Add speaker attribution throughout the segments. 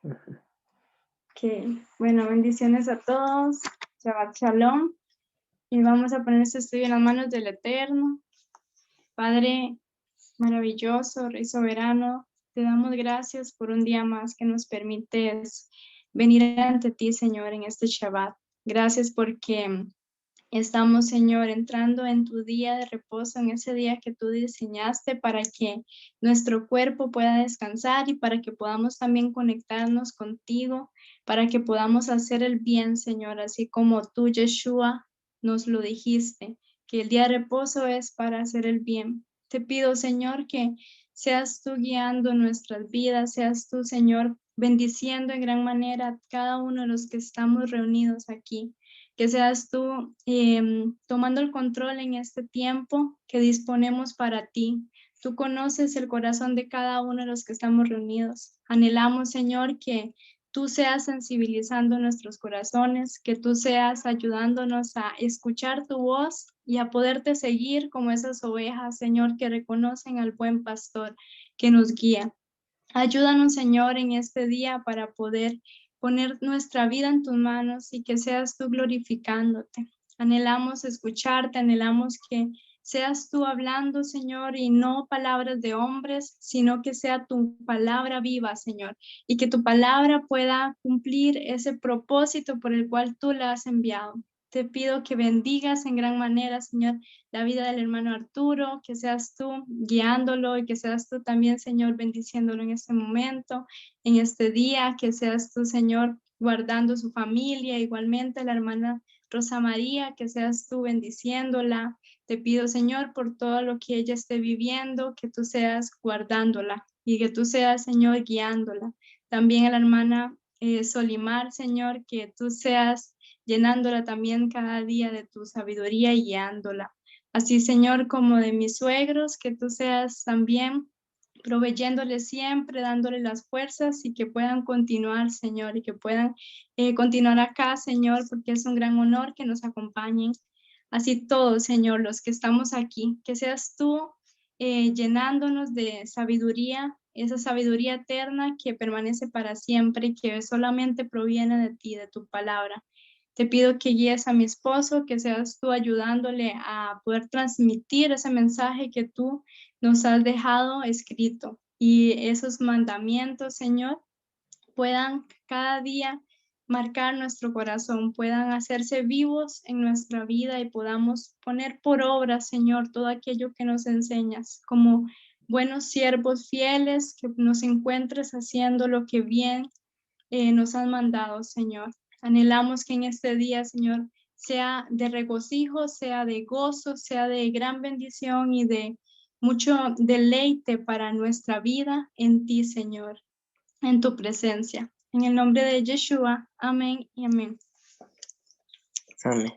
Speaker 1: Ok, bueno, bendiciones a todos. Shabbat Shalom. Y vamos a poner este estudio en las manos del Eterno. Padre maravilloso, Rey soberano, te damos gracias por un día más que nos permites venir ante ti, Señor, en este Shabbat. Gracias porque estamos, Señor, entrando en tu día de reposo, en ese día que tú diseñaste para que nuestro cuerpo pueda descansar y para que podamos también conectarnos contigo, para que podamos hacer el bien, Señor, así como tú, Yeshua, nos lo dijiste, que el día de reposo es para hacer el bien. Te pido, Señor, que seas tú guiando nuestras vidas, seas tú, Señor, bendiciendo en gran manera a cada uno de los que estamos reunidos aquí. Que seas tú tomando el control en este tiempo que disponemos para ti. Tú conoces el corazón de cada uno de los que estamos reunidos. Anhelamos, Señor, que tú seas sensibilizando nuestros corazones, que tú seas ayudándonos a escuchar tu voz y a poderte seguir como esas ovejas, Señor, que reconocen al buen pastor que nos guía. Ayúdanos, Señor, en este día para poder poner nuestra vida en tus manos y que seas tú glorificándote. Anhelamos escucharte, anhelamos que seas tú hablando, Señor, y no palabras de hombres, sino que sea tu palabra viva, Señor, y que tu palabra pueda cumplir ese propósito por el cual tú la has enviado. Te pido que bendigas en gran manera, Señor, la vida del hermano Arturo, que seas tú guiándolo y que seas tú también, Señor, bendiciéndolo en este momento, en este día, que seas tú, Señor, guardando su familia, igualmente la hermana Rosa María, que seas tú bendiciéndola. Te pido, Señor, por todo lo que ella esté viviendo, que tú seas guardándola y que tú seas, Señor, guiándola. También a la hermana Solimar, Señor, que tú seas llenándola también cada día de tu sabiduría y guiándola. Así, Señor, como de mis suegros, que tú seas también proveyéndole siempre, dándole las fuerzas y que puedan continuar, Señor, y que puedan continuar acá, Señor, porque es un gran honor que nos acompañen. Así todos, Señor, los que estamos aquí, que seas tú llenándonos de sabiduría, esa sabiduría eterna que permanece para siempre y que solamente proviene de ti, de tu palabra. Te pido que guíes a mi esposo, que seas tú ayudándole a poder transmitir ese mensaje que tú nos has dejado escrito y esos mandamientos, Señor, puedan cada día marcar nuestro corazón, puedan hacerse vivos en nuestra vida y podamos poner por obra, Señor, todo aquello que nos enseñas, como buenos siervos fieles, que nos encuentres haciendo lo que bien nos han mandado, Señor. Anhelamos que en este día, Señor, sea de regocijo, sea de gozo, sea de gran bendición y de mucho deleite para nuestra vida en ti, Señor, en tu presencia. En el nombre de Yeshua, amén y amén.
Speaker 2: Amén.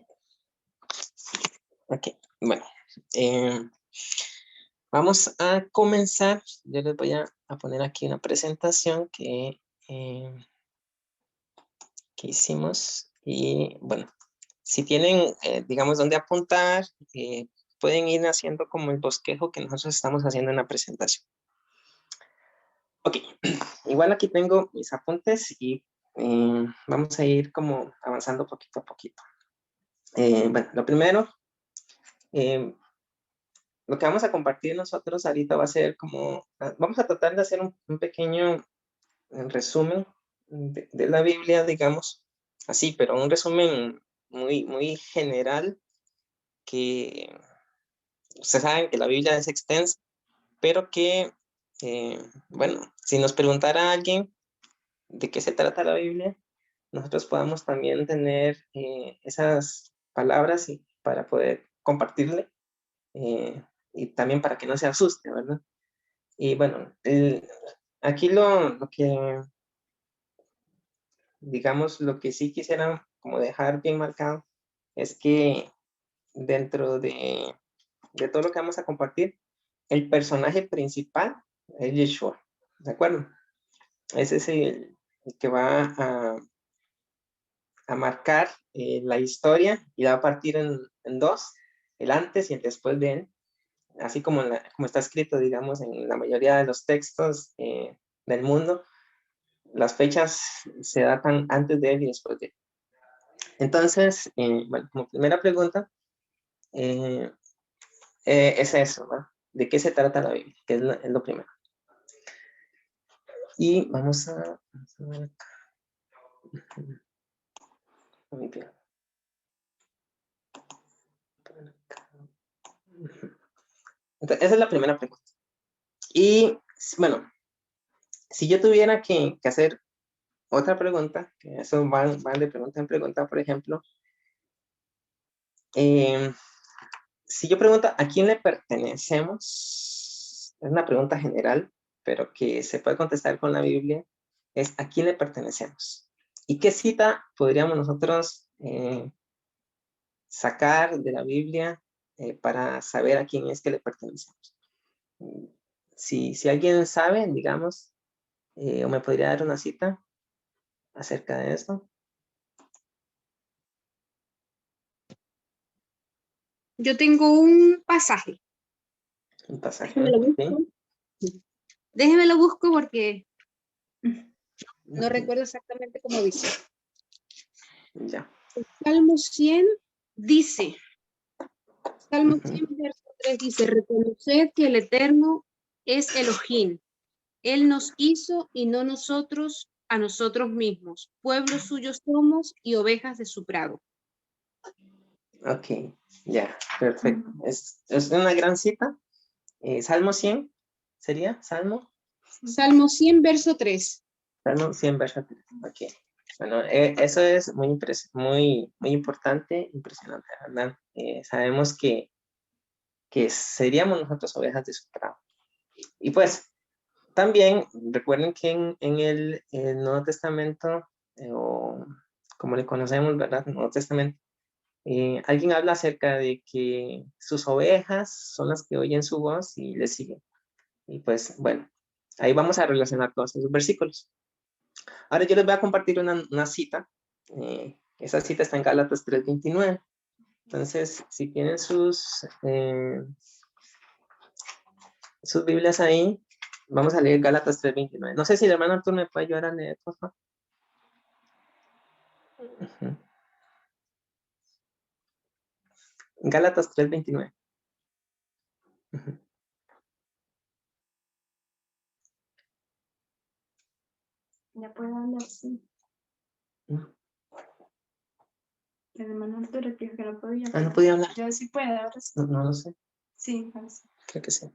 Speaker 2: Ok, bueno. Vamos a comenzar. Yo les voy a poner aquí una presentación que hicimos. Y bueno, si tienen, digamos, dónde apuntar, pueden ir haciendo como el bosquejo que nosotros estamos haciendo en la presentación. Ok, igual aquí tengo mis apuntes y vamos a ir como avanzando poquito a poquito. Bueno, lo primero, lo que vamos a compartir nosotros ahorita va a ser como, vamos a tratar de hacer un pequeño resumen de la Biblia, digamos, así, pero un resumen muy, muy general, que ustedes saben que la Biblia es extensa, pero que, bueno, si nos preguntara alguien de qué se trata la Biblia, nosotros podamos también tener esas palabras y para poder compartirle y también para que no se asuste, ¿verdad? Y bueno, aquí lo que, digamos, lo que sí quisiera como dejar bien marcado es que dentro de todo lo que vamos a compartir, el personaje principal es Yeshua, ¿de acuerdo? Ese es el que va a marcar la historia y va a partir en dos, el antes y el después de él, así como, como está escrito, digamos, en la mayoría de los textos del mundo. las fechas se datan antes de él y después de él. Entonces, bueno, como primera pregunta, es eso, ¿no? ¿De qué se trata la Biblia? Que es lo primero. Y vamos a ver acá. Muy bien. Entonces, esa es la primera pregunta. Y bueno, si yo tuviera que hacer otra pregunta, que eso van de pregunta en pregunta, por ejemplo, si yo pregunto a quién le pertenecemos, es una pregunta general, pero que se puede contestar con la Biblia, es ¿a quién le pertenecemos? ¿Y qué cita podríamos nosotros sacar de la Biblia para saber a quién es que le pertenecemos? Si alguien sabe, digamos, o me podría dar una cita acerca de esto.
Speaker 3: Yo tengo un pasaje.
Speaker 2: Un pasaje.
Speaker 3: Déjeme lo busco. Déjeme lo busco porque no recuerdo exactamente cómo dice.
Speaker 2: Ya.
Speaker 3: El Salmo 100 dice, Salmo 100, verso 3 dice, reconoced que el Eterno es Elohim. Él nos hizo y no nosotros a nosotros mismos. Pueblo suyo somos y ovejas de su prado.
Speaker 2: Ok, ya, perfecto. Es una gran cita. Salmo 100, ¿sería? Salmo.
Speaker 3: Salmo 100, verso 3.
Speaker 2: Salmo 100, verso 3. Ok. Bueno, eso es muy importante, impresionante, ¿verdad? Sabemos que seríamos nosotros ovejas de su prado. Y pues, también recuerden que en el Nuevo Testamento, o como le conocemos, ¿verdad? El Nuevo Testamento, alguien habla acerca de que sus ovejas son las que oyen su voz y le siguen. Y pues, bueno, ahí vamos a relacionar todos esos versículos. Ahora yo les voy a compartir una cita. Esa cita está en Gálatas 3:29. Entonces, si tienen sus Biblias ahí, vamos a leer Gálatas 3:29. No sé si el hermano Arturo me puede ayudar a leer, por favor. Gálatas 3:29.
Speaker 1: Ya puedo hablar, sí. El hermano Arturo dijo que no podía.
Speaker 2: Ah, no podía hablar.
Speaker 1: Yo sí puedo, ahora sí.
Speaker 2: No lo sé.
Speaker 1: Sí, ahora sí.
Speaker 2: Creo que sí.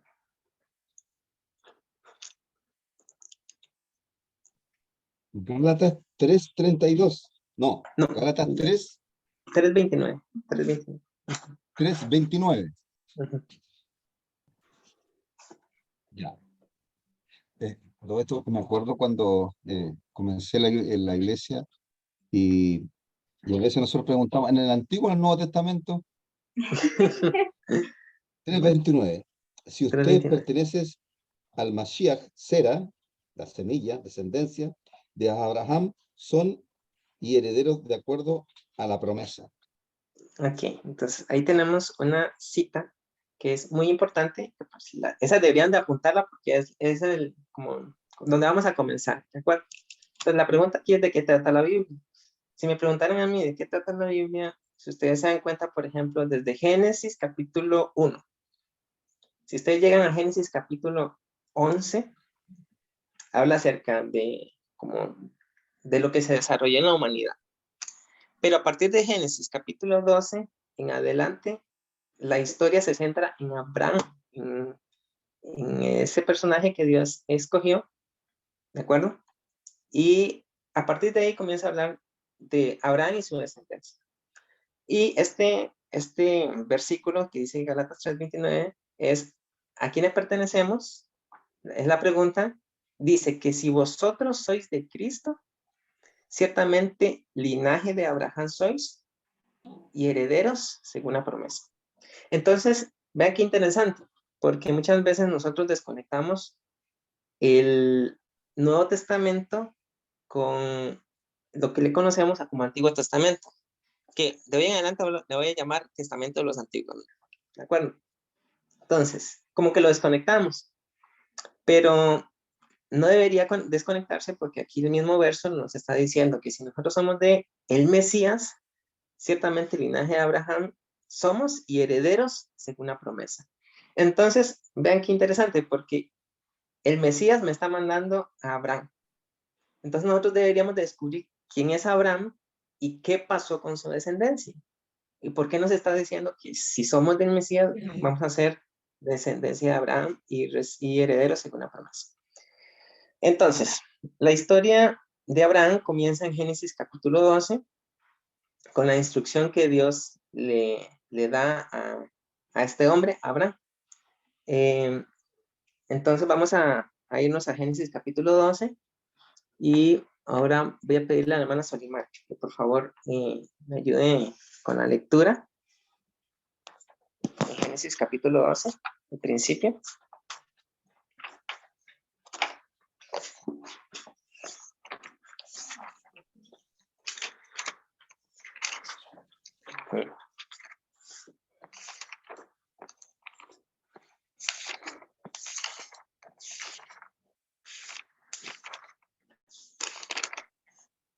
Speaker 4: Gálatas 3:32. No,
Speaker 2: No.
Speaker 4: Gálatas
Speaker 2: 3:29. 3:29.
Speaker 4: 3:29. Ya. Todo esto me acuerdo cuando comencé en la iglesia y a veces nosotros preguntamos, en el Antiguo o en el Nuevo Testamento, 3:29. Si ustedes
Speaker 2: 3:29.
Speaker 4: pertenecen al Mashiach, Sera, la semilla, descendencia de Abraham, son y herederos de acuerdo a la promesa.
Speaker 2: Ok, entonces ahí tenemos una cita que es muy importante. Esa deberían de apuntarla porque es como donde vamos a comenzar, ¿de acuerdo? Entonces la pregunta aquí es de qué trata la Biblia. Si me preguntaran a mí de qué trata la Biblia, si ustedes se dan cuenta, por ejemplo, desde Génesis capítulo 1, si ustedes llegan a Génesis capítulo 11, habla acerca de lo que se desarrolló en la humanidad. Pero a partir de Génesis capítulo 12 en adelante, la historia se centra en Abraham, en ese personaje que Dios escogió, ¿de acuerdo? Y a partir de ahí comienza a hablar de Abraham y su descendencia. Y este versículo que dice Gálatas 3:29 es, ¿a quién le pertenecemos? Es la pregunta. Dice que si vosotros sois de Cristo, ciertamente linaje de Abraham sois y herederos según la promesa. Entonces, vean qué interesante, porque muchas veces nosotros desconectamos el Nuevo Testamento con lo que le conocemos como Antiguo Testamento, que de hoy en adelante le voy a llamar Testamento de los Antiguos, ¿de acuerdo? Entonces, como que lo desconectamos, pero no debería desconectarse porque aquí el mismo verso nos está diciendo que si nosotros somos de el Mesías, ciertamente el linaje de Abraham somos y herederos según la promesa. Entonces, vean qué interesante, porque el Mesías me está mandando a Abraham. Entonces nosotros deberíamos descubrir quién es Abraham y qué pasó con su descendencia. ¿Y por qué nos está diciendo que si somos del Mesías vamos a ser descendencia de Abraham y herederos según la promesa? Entonces, la historia de Abraham comienza en Génesis capítulo 12 con la instrucción que Dios le da a este hombre, Abraham. Entonces vamos a irnos a Génesis capítulo 12 y ahora voy a pedirle a la hermana Solimar que por favor me ayude con la lectura. En Génesis capítulo 12, el principio.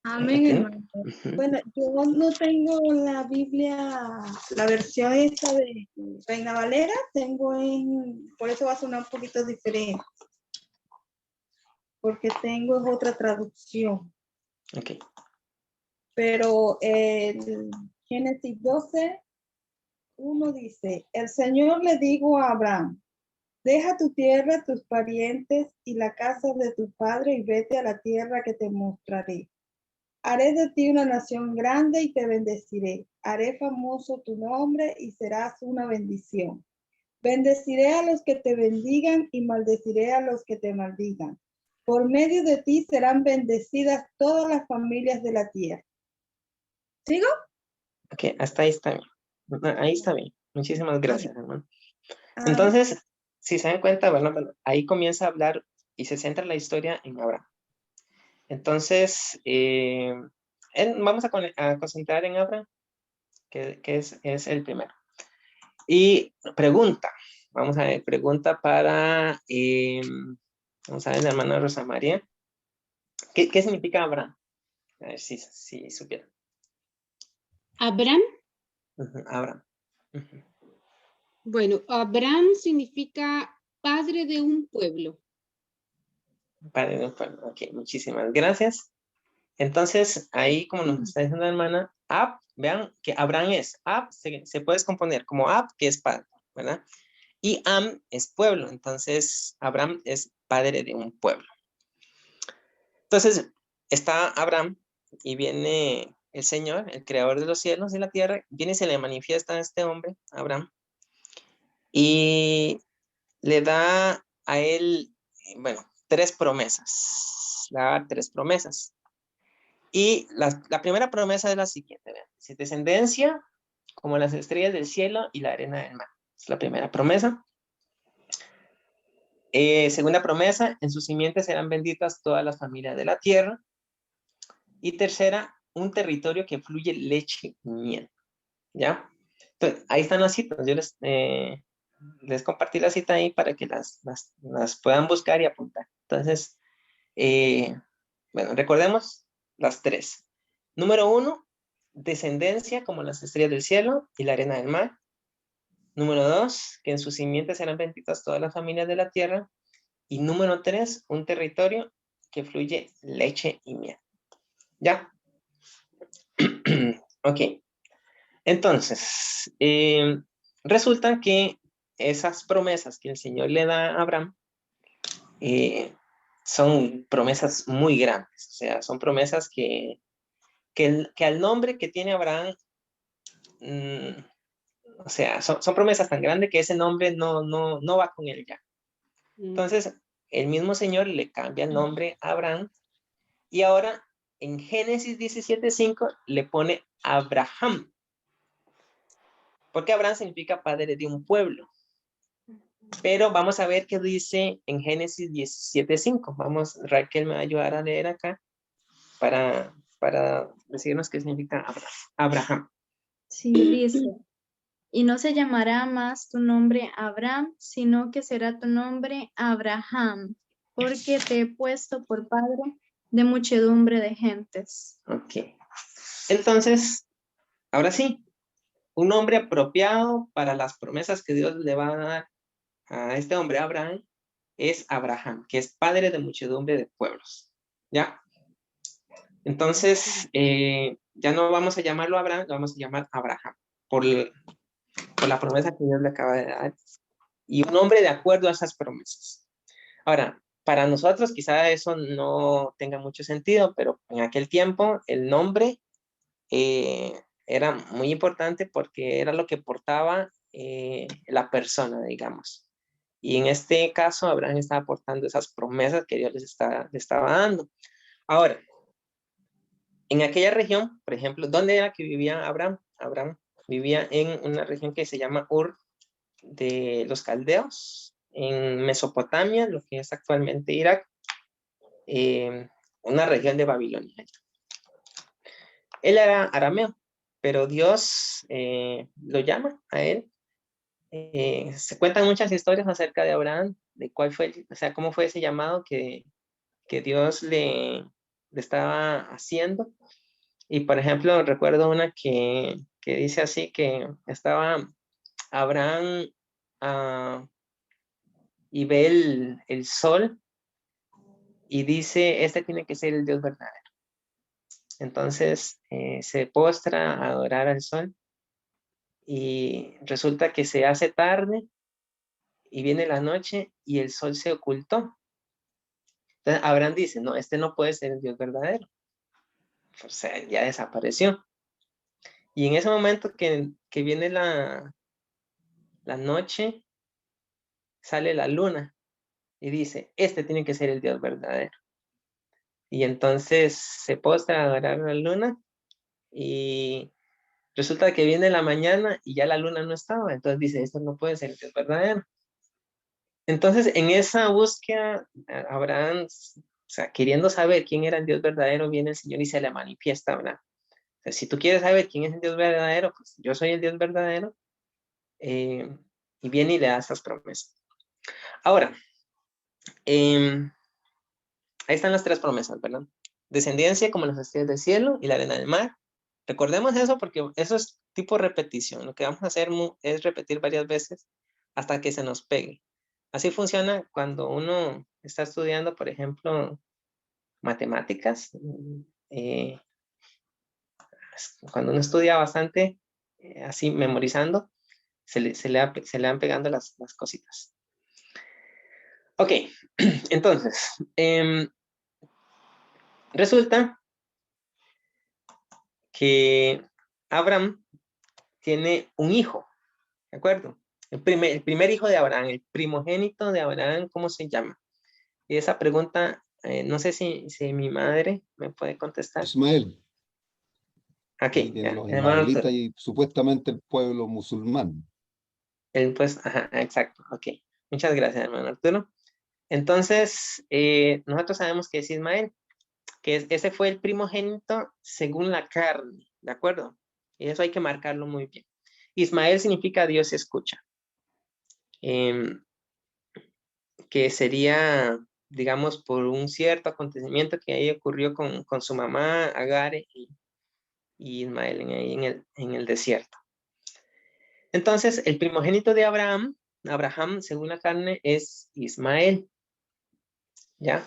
Speaker 5: Amén, hermano. Bueno, yo no tengo la Biblia, la versión esta de Reina Valera, por eso va a sonar un poquito diferente, porque tengo otra traducción.
Speaker 2: Ok.
Speaker 5: Pero el Génesis 12, 1 dice, el Señor le dijo a Abraham, deja tu tierra, tus parientes y la casa de tu padre y vete a la tierra que te mostraré. Haré de ti una nación grande y te bendeciré. Haré famoso tu nombre y serás una bendición. Bendeciré a los que te bendigan y maldeciré a los que te maldigan. Por medio de ti serán bendecidas todas las familias de la tierra. ¿Sigo?
Speaker 2: Ok, hasta ahí está bien. Ahí está bien. Muchísimas gracias, hermano.
Speaker 5: Ah,
Speaker 2: Entonces, si se dan cuenta, bueno, ahí comienza a hablar y se centra la historia en Abraham. Entonces, vamos a concentrar en Abraham, que es el primero. Y pregunta, vamos a ver, pregunta para, vamos a ver, la hermana Rosa María. ¿Qué significa Abraham? A ver si supiera.
Speaker 3: Abraham,
Speaker 2: Abraham.
Speaker 3: bueno, Abraham significa padre de un pueblo.
Speaker 2: Padre de un pueblo. Ok, muchísimas gracias. Entonces, ahí como nos está diciendo la hermana, vean que Abraham es se puede descomponer como que es padre, ¿verdad? Y Am es pueblo, entonces Abraham es padre de un pueblo. Entonces, está Abraham y viene el Señor, el creador de los cielos y la tierra, viene y se le manifiesta a este hombre, Abraham, y le da a él, bueno, 3 promesas. Le da 3 promesas. Y la primera promesa es la siguiente, vean, dice, descendencia como las estrellas del cielo y la arena del mar. Es la primera promesa. Segunda promesa, en sus simientes serán benditas todas las familias de la tierra. Y tercera, un territorio que fluye leche y miel. ¿Ya? Entonces, ahí están las citas. Yo les compartí la cita ahí para que las puedan buscar y apuntar. Entonces, bueno, recordemos las 3. Número 1, descendencia como las estrellas del cielo y la arena del mar. Número 2, que en sus simientes serán benditas todas las familias de la tierra. Y número 3, un territorio que fluye leche y miel. ¿Ya? Ok. Entonces, resulta que esas promesas que el Señor le da a Abraham son promesas muy grandes. O sea, son promesas que al nombre que tiene Abraham, o sea, son promesas tan grandes que ese nombre no va con él ya. Entonces, el mismo Señor le cambia el nombre a Abraham y ahora en Génesis 17:5 le pone Abraham. Porque Abraham significa padre de un pueblo. Pero vamos a ver qué dice en Génesis 17:5. Vamos, Raquel me va a ayudar a leer acá para decirnos qué significa Abraham.
Speaker 1: Sí, dice, y no se llamará más tu nombre Abraham, sino que será tu nombre Abraham, porque te he puesto por padre de muchedumbre de gentes.
Speaker 2: Ok. Entonces, ahora sí, un nombre apropiado para las promesas que Dios le va a dar a este hombre, Abraham, es Abraham, que es padre de muchedumbre de pueblos. ¿Ya? Entonces, ya no vamos a llamarlo Abraham, lo vamos a llamar Abraham, por la promesa que Dios le acaba de dar. Y un hombre de acuerdo a esas promesas. Ahora, para nosotros quizá eso no tenga mucho sentido, pero en aquel tiempo el nombre era muy importante porque era lo que portaba la persona, digamos. Y en este caso, Abraham estaba aportando esas promesas que Dios le estaba dando. Ahora, en aquella región, por ejemplo, ¿dónde era que vivía Abraham? Abraham vivía en una región que se llama Ur de los Caldeos, en Mesopotamia, lo que es actualmente Irak, una región de Babilonia. Él era arameo, pero Dios lo llama a él. Se cuentan muchas historias acerca de Abraham, de cuál fue, o sea, cómo fue ese llamado que Dios le estaba haciendo. Y por ejemplo, recuerdo una que dice así, que estaba Abraham y ve el sol y dice, este tiene que ser el Dios verdadero. Entonces se postra a adorar al sol y resulta que se hace tarde y viene la noche y el sol se ocultó. Entonces Abraham dice, no, este no puede ser el Dios verdadero. O sea, ya desapareció. Y en ese momento que viene la noche, sale la luna y dice, este tiene que ser el Dios verdadero. Y entonces se postra a adorar a la luna y resulta que viene la mañana y ya la luna no estaba. Entonces dice, esto no puede ser el Dios verdadero. Entonces, en esa búsqueda, Abraham, o sea, queriendo saber quién era el Dios verdadero, viene el Señor y se le manifiesta a Abraham. O sea, si tú quieres saber quién es el Dios verdadero, pues yo soy el Dios verdadero. Y viene y le da esas promesas. Ahora, ahí están las tres promesas, ¿verdad? Descendencia como las estrellas del cielo y la arena del mar. Recordemos eso porque eso es tipo repetición. Lo que vamos a hacer es repetir varias veces hasta que se nos pegue. Así funciona cuando uno está estudiando, por ejemplo, matemáticas. Cuando uno estudia bastante, así memorizando, se le van pegando las cositas. Ok, entonces, resulta que Abraham tiene un hijo, ¿de acuerdo? El primer hijo de Abraham, el primogénito de Abraham, ¿cómo se llama? Y esa pregunta, no sé si mi madre me puede contestar.
Speaker 4: Ismael.
Speaker 2: Aquí,
Speaker 4: Tiene
Speaker 2: ya,
Speaker 4: los
Speaker 2: hermano
Speaker 4: ismaelitas
Speaker 2: Arturo.
Speaker 4: y supuestamente el pueblo musulmán.
Speaker 2: Pues, ajá, exacto, ok. Muchas gracias, hermano Arturo. Entonces, nosotros sabemos que es Ismael, que ese fue el primogénito según la carne, ¿de acuerdo? Y eso hay que marcarlo muy bien. Ismael significa Dios escucha. Que sería, digamos, por un cierto acontecimiento que ahí ocurrió con su mamá, Agar y Ismael en el desierto. Entonces, el primogénito de Abraham, según la carne, es Ismael. ¿Ya?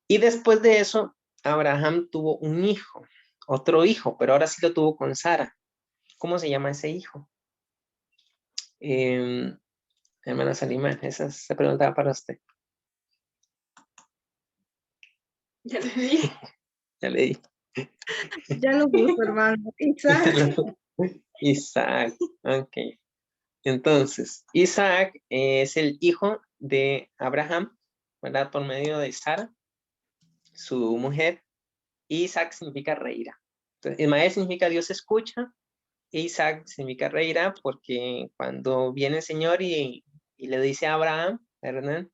Speaker 2: Y después de eso, Abraham tuvo un hijo, otro hijo, pero ahora sí lo tuvo con Sara. ¿Cómo se llama ese hijo? Hermana Salima, esa se preguntaba para usted.
Speaker 1: Ya le di.
Speaker 2: Ya le di.
Speaker 5: Ya lo puso, hermano. Isaac.
Speaker 2: Isaac, ok. Entonces, Isaac es el hijo de Abraham, ¿verdad? Por medio de Sara, su mujer. Isaac significa reirá. Entonces, Ismael significa Dios escucha. Isaac significa reirá porque cuando viene el Señor y le dice a Abraham, ¿verdad?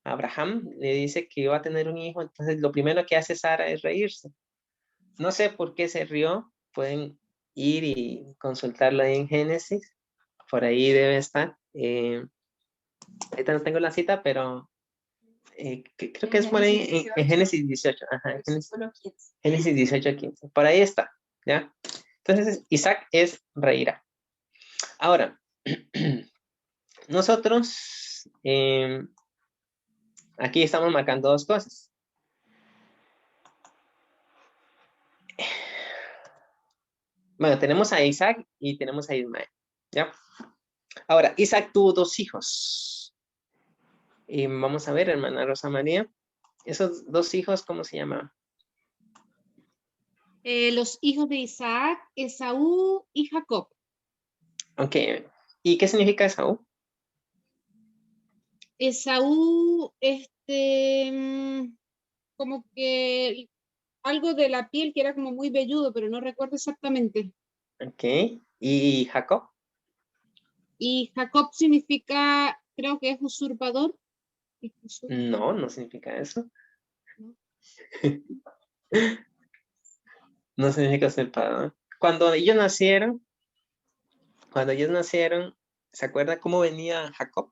Speaker 2: Abraham le dice que iba a tener un hijo, entonces lo primero que hace Sara es reírse. No sé por qué se rió, pueden ir y consultarlo ahí en Génesis, por ahí debe estar. Ahorita no tengo la cita, pero creo que es por ahí en Génesis 18. Ajá, Génesis 18 a 15. Por ahí está, ¿ya? Entonces, Isaac es reirá. Ahora, nosotros aquí estamos marcando dos cosas. Bueno, tenemos a Isaac y tenemos a Ismael, ¿ya? Ahora, Isaac tuvo dos hijos. Y vamos a ver, hermana Rosa María, esos dos hijos, ¿cómo se llamaban?
Speaker 3: Los hijos de Isaac, Esaú y Jacob.
Speaker 2: Ok, ¿y qué significa Esaú?
Speaker 3: Esaú, como que algo de la piel que era como muy velludo, pero no recuerdo exactamente.
Speaker 2: Ok, ¿y Jacob?
Speaker 3: Y Jacob significa, creo que es usurpador.
Speaker 2: No, no significa eso.
Speaker 3: ¿No?
Speaker 2: No significa usurpador. Cuando ellos nacieron, ¿se acuerda cómo venía Jacob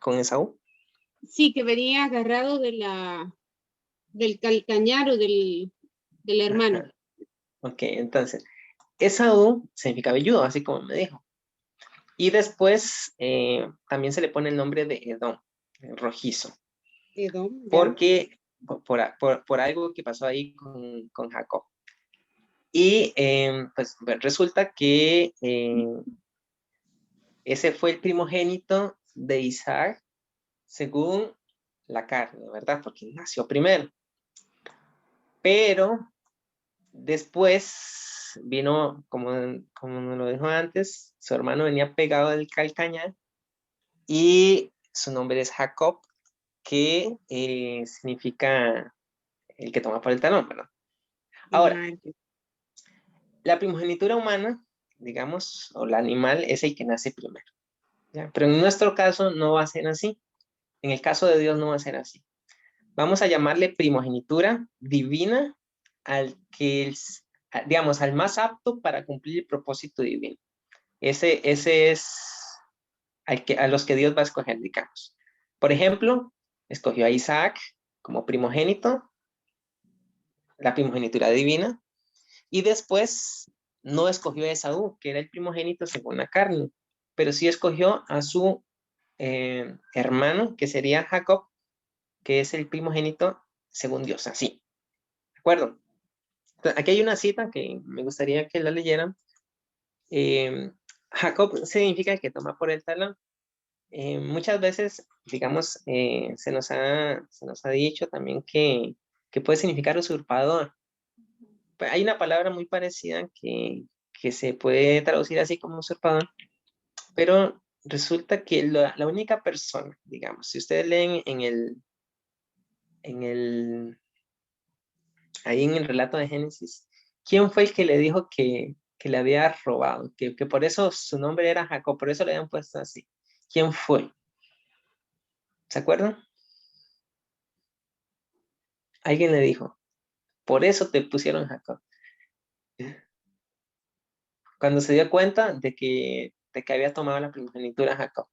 Speaker 2: con Esaú?
Speaker 3: Sí, que venía agarrado del calcañar o del hermano.
Speaker 2: Ajá. Ok, entonces, Esaú significa velludo, así como me dijo. Y después también se le pone el nombre de Edom, rojizo,
Speaker 3: Edom, ya.
Speaker 2: porque por algo que pasó ahí con Jacob. Y pues resulta que ese fue el primogénito de Isaac según la carne, ¿verdad? Porque nació primero. Pero después vino, como nos lo dijo antes, su hermano venía pegado del calcañar y su nombre es Jacob, que significa el que toma por el talón, ¿verdad? Ahora, la primogenitura humana, digamos, o el animal es el que nace primero, ¿ya? Pero en nuestro caso no va a ser así. En el caso de Dios no va a ser así. Vamos a llamarle primogenitura divina al que, digamos, al más apto para cumplir el propósito divino. Ese es a los que Dios va a escoger, digamos. Por ejemplo, escogió a Isaac como primogénito, la primogenitura divina, y después no escogió a Esaú, que era el primogénito según la carne, pero sí escogió a su hermano, que sería Jacob, que es el primogénito según Dios, así. ¿De acuerdo? Entonces, aquí hay una cita que me gustaría que la leyeran. Jacob significa el que toma por el talón. Muchas veces, digamos, se nos ha dicho también que puede significar usurpador. Hay una palabra muy parecida que se puede traducir así como usurpador, pero resulta que la única persona, digamos, si ustedes leen ahí en el relato de Génesis, ¿quién fue el que le dijo que le había robado? Que por eso su nombre era Jacob, por eso le habían puesto así. ¿Quién fue? ¿Se acuerdan? Alguien le dijo, por eso te pusieron Jacob. Cuando se dio cuenta de que había tomado la primogenitura Jacob.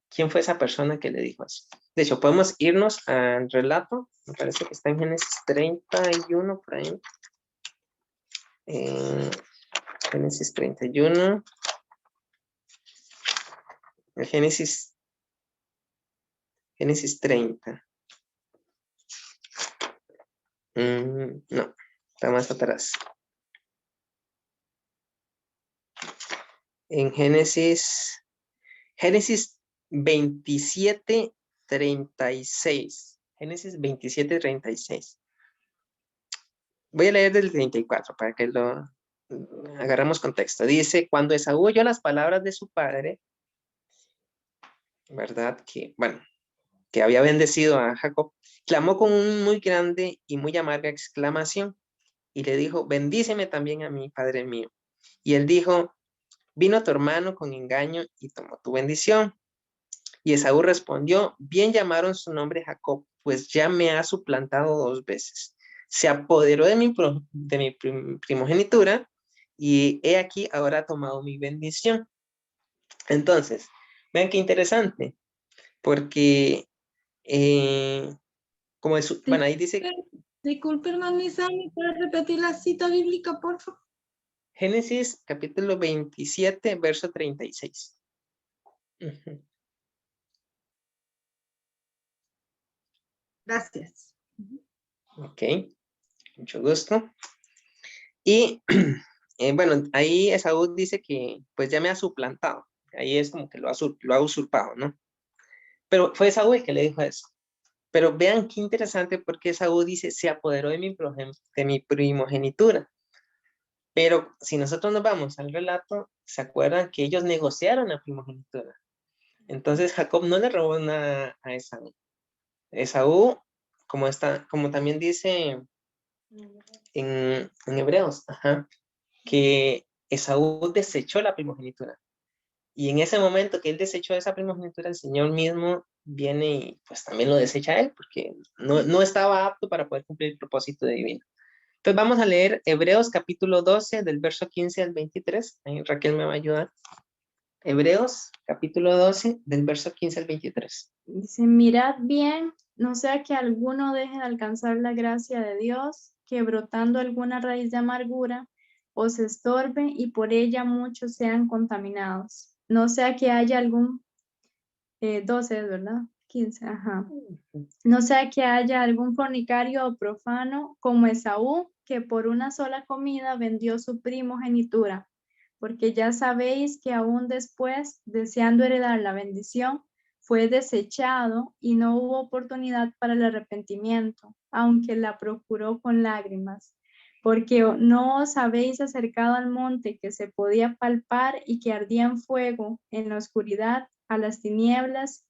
Speaker 2: ¿Quién fue esa persona que le dijo eso? De hecho, podemos irnos al relato. Me parece que está en Génesis 31, por ahí. Génesis 31. Génesis 30. No, está más atrás. En Génesis 27, 36. Génesis 27, 36. Voy a leer del 34 para que lo agarremos contexto. Dice, cuando Esaú oyó las palabras de su padre, ¿verdad? Que había bendecido a Jacob, clamó con un muy grande y muy amarga exclamación y le dijo, bendíceme también a mí, padre mío. Y él dijo, vino tu hermano con engaño y tomó tu bendición. Y Esaú respondió, bien llamaron su nombre Jacob, pues ya me ha suplantado 2 veces. Se apoderó de mi primogenitura y he aquí ahora ha tomado mi bendición. Entonces, vean qué interesante, porque como es, bueno, ahí dice
Speaker 5: Disculpe, hermano Isaac, ¿me puede repetir la cita bíblica, por favor?
Speaker 2: Génesis capítulo 27, verso 36. Ujú.
Speaker 5: Gracias.
Speaker 2: Ok, mucho gusto. Y bueno, ahí Esaú dice que pues ya me ha suplantado. Ahí es como que lo ha usurpado, ¿no? Pero fue Esaú el que le dijo eso. Pero vean qué interesante porque Esaú dice, se apoderó de mi primogenitura. Pero si nosotros nos vamos al relato, ¿se acuerdan que ellos negociaron la primogenitura? Entonces Jacob no le robó nada a Esaú. Esaú, como también dice en Hebreos, ajá, que Esaú desechó la primogenitura. Y en ese momento que él desechó esa primogenitura, el Señor mismo viene y pues también lo desecha a él, porque no estaba apto para poder cumplir el propósito divino. Entonces vamos a leer Hebreos capítulo 12, del verso 15 al 23. Ahí Raquel me va a ayudar. Hebreos capítulo 12, del verso 15 al 23.
Speaker 1: Dice, mirad bien, no sea que alguno deje de alcanzar la gracia de Dios, que brotando alguna raíz de amargura os estorbe y por ella muchos sean contaminados. No sea que haya algún, 12, ¿verdad? 15, ajá. No sea que haya algún fornicario o profano como Esaú, que por una sola comida vendió su primogenitura, porque ya sabéis que aún después, deseando heredar la bendición, fue desechado y no hubo oportunidad para el arrepentimiento, aunque la procuró con lágrimas, porque no os habéis acercado al monte que se podía palpar y que ardía en fuego, en la oscuridad, a las tinieblas,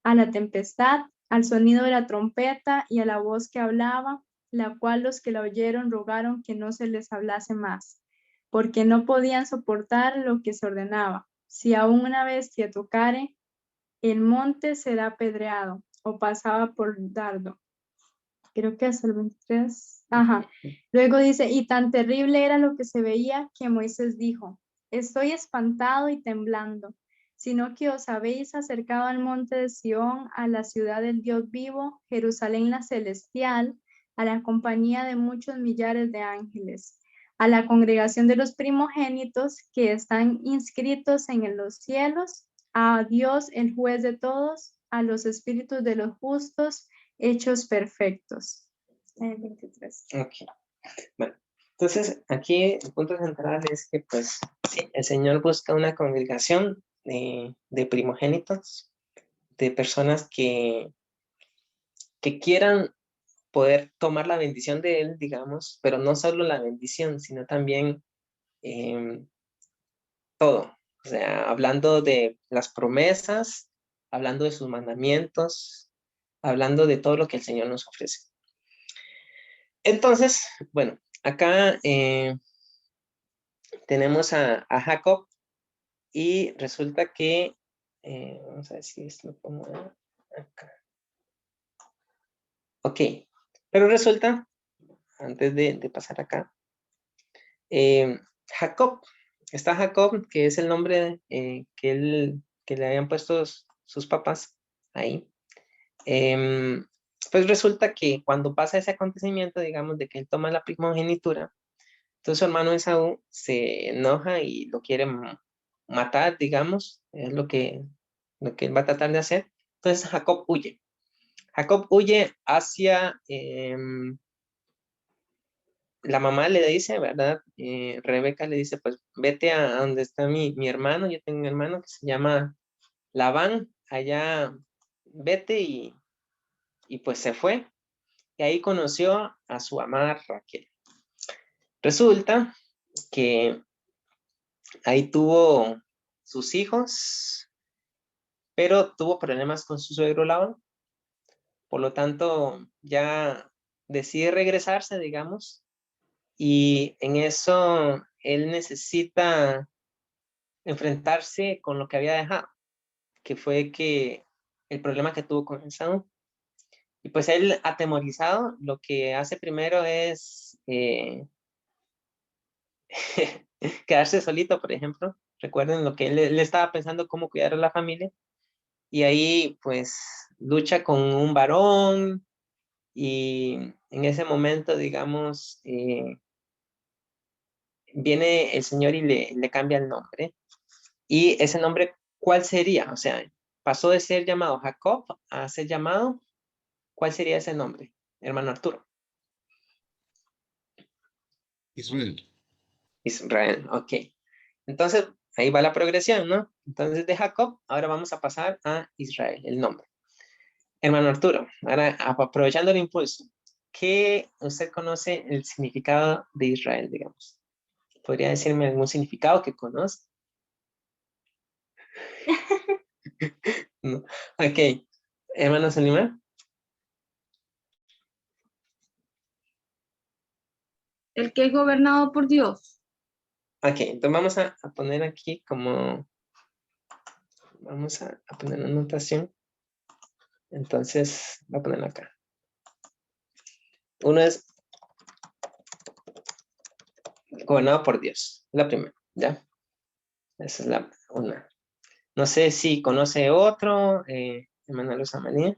Speaker 1: a la tempestad, al sonido de la trompeta y a la voz que hablaba, la cual los que la oyeron rogaron que no se les hablase más, porque no podían soportar lo que se ordenaba. Si aún una bestia tocare, el monte será apedreado o pasaba por dardo. Creo que hasta el 23. Ajá. Luego dice, y tan terrible era lo que se veía que Moisés dijo, estoy espantado y temblando, sino que os habéis acercado al monte de Sión, a la ciudad del Dios vivo, Jerusalén la celestial, a la compañía de muchos millares de ángeles, a la congregación de los primogénitos que están inscritos en los cielos, a Dios el juez de todos, a los espíritus de los justos, hechos perfectos. 23.
Speaker 2: Ok. Bueno, entonces aquí el punto central es que pues sí, el Señor busca una congregación de primogénitos, de personas que quieran poder tomar la bendición de Él, digamos, pero no solo la bendición, sino también todo. O sea, hablando de las promesas, hablando de sus mandamientos, hablando de todo lo que el Señor nos ofrece. Entonces, bueno, acá tenemos a Jacob y resulta que, vamos a ver si lo pongo acá. Ok, pero resulta, antes de pasar acá, Jacob, está Jacob, que es el nombre que le habían puesto sus papás ahí. Pues resulta que cuando pasa ese acontecimiento, digamos, de que él toma la primogenitura, entonces su hermano Esaú se enoja y lo quiere matar, digamos, es lo que él va a tratar de hacer. Entonces Jacob huye. Jacob huye hacia, la mamá le dice, ¿verdad? Rebeca le dice, pues vete a donde está mi hermano, yo tengo un hermano que se llama Labán, allá vete y pues se fue. Y ahí conoció a su amada Raquel. Resulta que ahí tuvo sus hijos, pero tuvo problemas con su suegro Labán. Por lo tanto, ya decide regresarse, digamos, y en eso él necesita enfrentarse con lo que había dejado, que fue que el problema que tuvo con Esaú. Y pues él, atemorizado, lo que hace primero es quedarse solito, por ejemplo. Recuerden lo que él estaba pensando cómo cuidar a la familia. Y ahí pues lucha con un varón y en ese momento, digamos, viene el Señor y le cambia el nombre. Y ese nombre, ¿cuál sería? O sea, pasó de ser llamado Jacob a ser llamado, ¿cuál sería ese nombre, hermano Arturo?
Speaker 4: Israel.
Speaker 2: Israel, ok. Entonces, ahí va la progresión, ¿no? Entonces, de Jacob, ahora vamos a pasar a Israel, el nombre. Hermano Arturo, ahora aprovechando el impulso, ¿qué usted conoce el significado de Israel, digamos? ¿Podría decirme algún significado que conozca? No. Ok. Hermano Salima.
Speaker 3: El que es gobernado por Dios.
Speaker 2: Ok, entonces vamos a poner aquí como, vamos a poner una anotación. Entonces, voy a ponerlo acá. Uno es gobernado por Dios, la primera, ¿ya? Esa es la una. No sé si conoce otro, Emanuel Osamanía.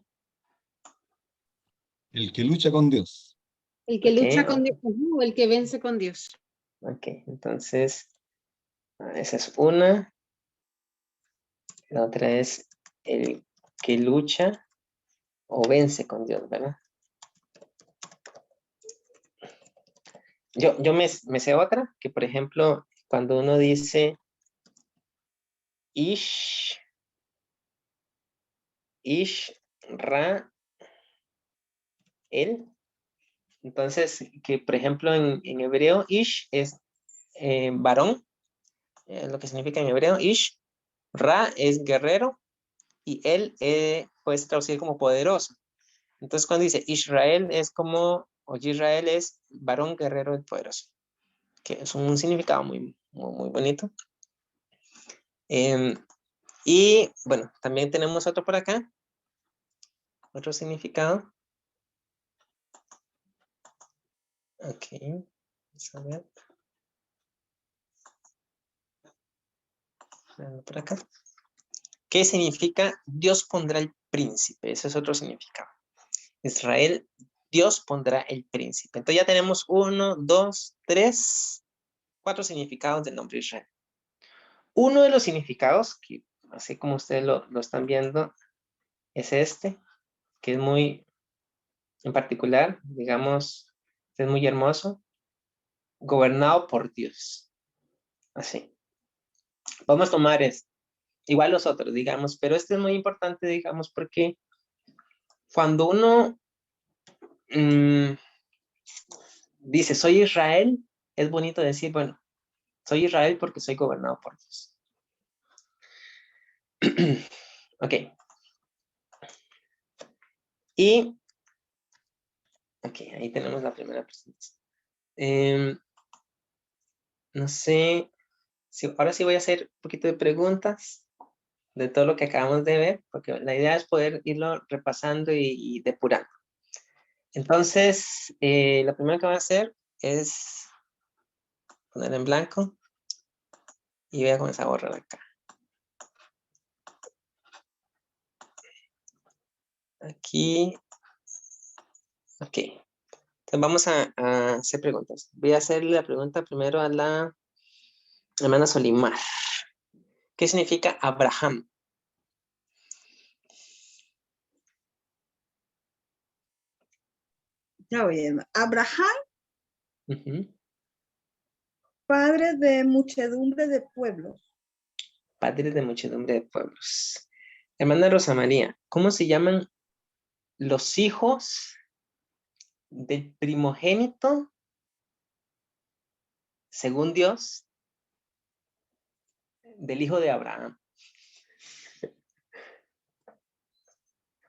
Speaker 4: El que lucha con Dios.
Speaker 3: El que
Speaker 2: Ok,
Speaker 3: lucha con Dios, o el que vence con Dios.
Speaker 2: ok, entonces, esa es una. La otra es el que lucha o vence con Dios, ¿verdad? Yo me sé otra, que por ejemplo, cuando uno dice Ish, Ra, él. Entonces, que por ejemplo en hebreo, Ish es varón, lo que significa en hebreo, Ish. Ra es guerrero y él puede traducir como poderoso. Entonces, cuando dice Israel es como, o Israel es varón guerrero y poderoso, que es un significado muy bonito. Y bueno, también tenemos otro por acá, otro significado. Ok, vamos a ver. Por acá. ¿Qué significa Dios pondrá el príncipe? Ese es otro significado. Israel, Dios pondrá el príncipe. Entonces ya tenemos 1, 2, 3, 4 significados del nombre Israel. Uno de los significados, que así como ustedes lo están viendo, es este, que es muy en particular, digamos, es muy hermoso, gobernado por Dios. Así. Vamos a tomar este. Igual los otros, digamos, pero este es muy importante, digamos, porque cuando uno dice, soy Israel, es bonito decir, bueno, soy Israel porque soy gobernado por Dios. Ok. Y, ok, ahí tenemos la primera presentación. No sé, ahora sí voy a hacer un poquito de preguntas de todo lo que acabamos de ver, porque la idea es poder irlo repasando y depurando. Entonces, lo primero que voy a hacer es poner en blanco y voy a comenzar a borrar acá. Aquí, ok. Entonces vamos a hacer preguntas. Voy a hacerle la pregunta primero a la hermana Solimar. ¿Qué significa Abraham?
Speaker 5: Ya oye, Abraham,
Speaker 2: Ujú.
Speaker 5: padre de muchedumbre de pueblos.
Speaker 2: Padre de muchedumbre de pueblos. Hermana Rosa María, ¿cómo se llaman los hijos del primogénito, según Dios, del hijo de Abraham?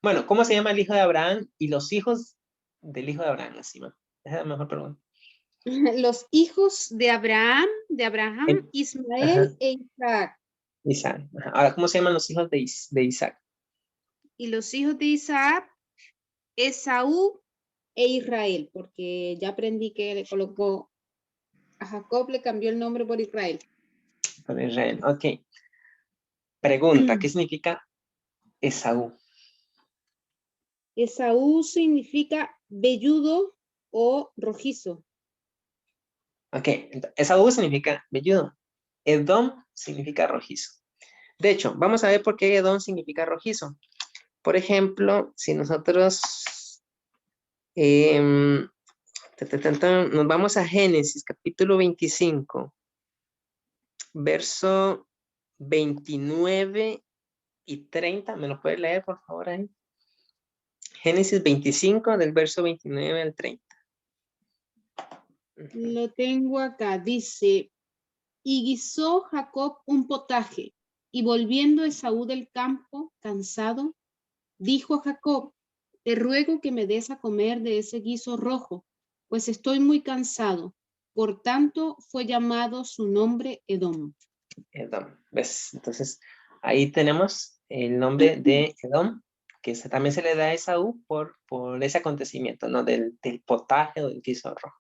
Speaker 2: Bueno, ¿cómo se llama el hijo de Abraham y los hijos del hijo de Abraham? Así, ¿no? Esa es la mejor pregunta.
Speaker 3: Los hijos de Abraham,
Speaker 2: Ajá,
Speaker 3: Ismael e Isaac.
Speaker 2: Isaac. Ajá. Ahora, ¿cómo se llaman los hijos de Isaac?
Speaker 3: Y los hijos de Isaac, Esaú e Israel, porque ya aprendí que le colocó a Jacob, le cambió el nombre por Israel.
Speaker 2: Por Israel, ok. Pregunta, ¿qué significa Esaú?
Speaker 3: Esaú significa velludo o rojizo.
Speaker 2: Ok, Esaú significa velludo. Edom significa rojizo. De hecho, vamos a ver por qué Edom significa rojizo. Por ejemplo, si nosotros nos vamos a Génesis, capítulo 25, verso 29 y 30. ¿Me lo puede leer, por favor, ahí? Génesis 25, del verso 29 al 30.
Speaker 3: Lo tengo acá. Dice, y guisó Jacob un potaje, y volviendo Esaú del campo, cansado, dijo a Jacob, te ruego que me des a comer de ese guiso rojo, pues estoy muy cansado. Por tanto, fue llamado su nombre Edom.
Speaker 2: Edom, ¿ves? Entonces, ahí tenemos el nombre de Edom, que también se le da a Esaú por ese acontecimiento, ¿no? Del potaje o del guiso rojo.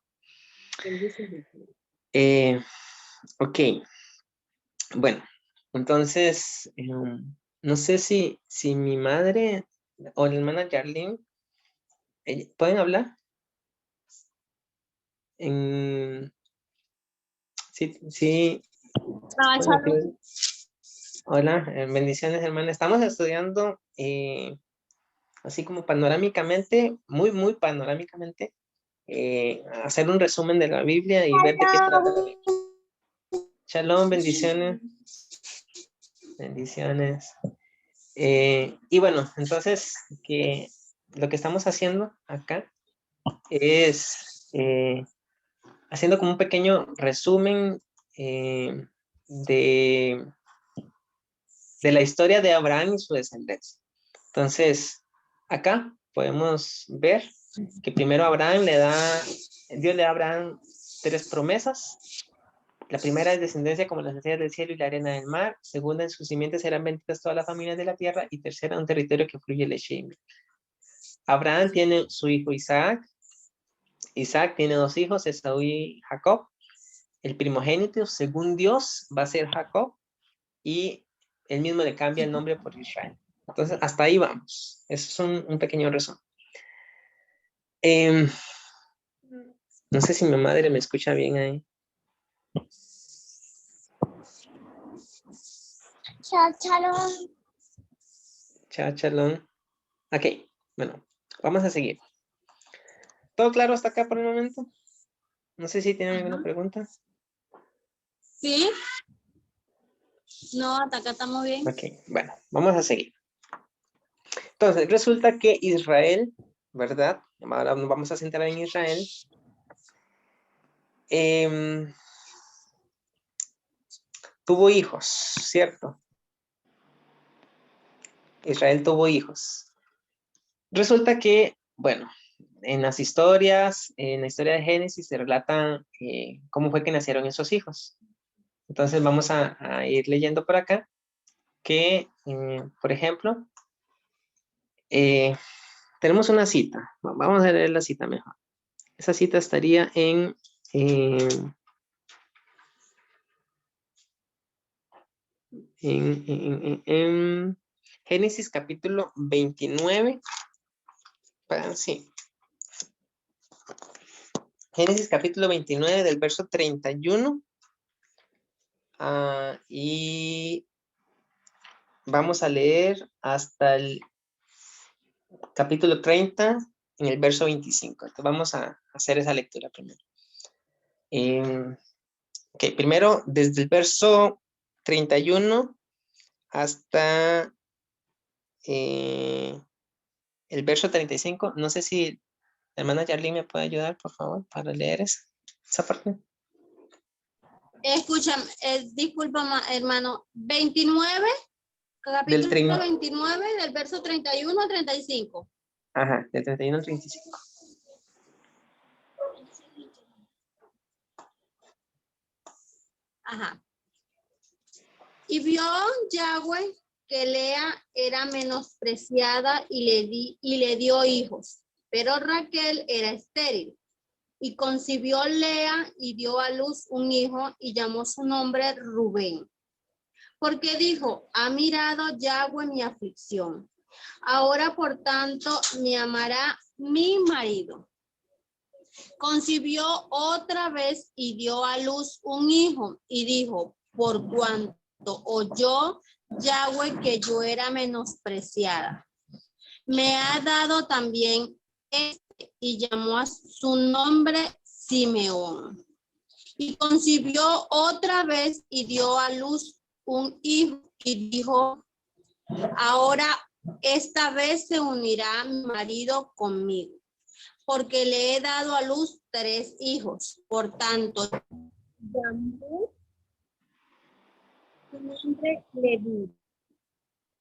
Speaker 3: El guiso rojo.
Speaker 2: Ok, bueno, entonces, no sé si mi madre o la hermana Yarlene, ¿pueden hablar? Sí. Bueno, hola, bendiciones, hermana. Estamos estudiando así como panorámicamente, muy panorámicamente, hacer un resumen de la Biblia y ver de qué trata la Biblia. Shalom, bendiciones. Bendiciones. Y bueno, entonces, lo que estamos haciendo acá es haciendo como un pequeño resumen de la historia de Abraham y su descendencia. Entonces, acá podemos ver que primero Dios le da a Abraham 3 promesas. La primera es descendencia como las estrellas del cielo y la arena del mar. Segunda, en sus simientes serán benditas todas las familias de la tierra. Y tercera, un territorio que fluye leche y miel. Abraham tiene su hijo Isaac. Isaac tiene 2 hijos, Esaú y Jacob. El primogénito, según Dios, va a ser Jacob. Y él mismo le cambia el nombre por Israel. Entonces, hasta ahí vamos. Eso es un pequeño resumen. No sé si mi madre me escucha bien ahí.
Speaker 6: Shalom.
Speaker 2: Chao, shalom. Ok, bueno, vamos a seguir. ¿Todo claro hasta acá por el momento? No sé si tienen alguna pregunta.
Speaker 6: ¿Sí? No, hasta acá estamos bien.
Speaker 2: Ok, bueno, vamos a seguir. Entonces, resulta que Israel, ¿verdad? Ahora nos vamos a centrar en Israel. Tuvo hijos, ¿cierto? Israel tuvo hijos. Resulta que, bueno, en las historias, en la historia de Génesis se relatan cómo fue que nacieron esos hijos. Entonces vamos a ir leyendo por acá que, por ejemplo, tenemos una cita. Vamos a leer la cita mejor. Esa cita estaría en Génesis capítulo 29. Sí. Génesis capítulo 29 del verso 31. Y vamos a leer hasta el capítulo 30 en el verso 25. Entonces vamos a hacer esa lectura primero. Ok, primero desde el verso 31 hasta el verso 35. No sé si la hermana Yarlene me puede ayudar, por favor, para leer esa parte.
Speaker 6: Escúchame, disculpa, hermano. 29, capítulo 29, del verso 31 a 35.
Speaker 2: Ajá, del 31 al 35.
Speaker 6: Ajá. Y vio Yahweh que Lea era menospreciada y le dio hijos, pero Raquel era estéril. Y concibió Lea y dio a luz un hijo y llamó su nombre Rubén. Porque dijo, ha mirado Yahweh mi aflicción. Ahora, por tanto, me amará mi marido. Concibió otra vez y dio a luz un hijo y dijo, por cuanto oyó Yahweh que yo era menospreciada, me ha dado también este, y llamó a su nombre Simeón. Y concibió otra vez y dio a luz un hijo y dijo, ahora esta vez se unirá mi marido conmigo, porque le he dado a luz 3 hijos. Por tanto, llamó su nombre Leví.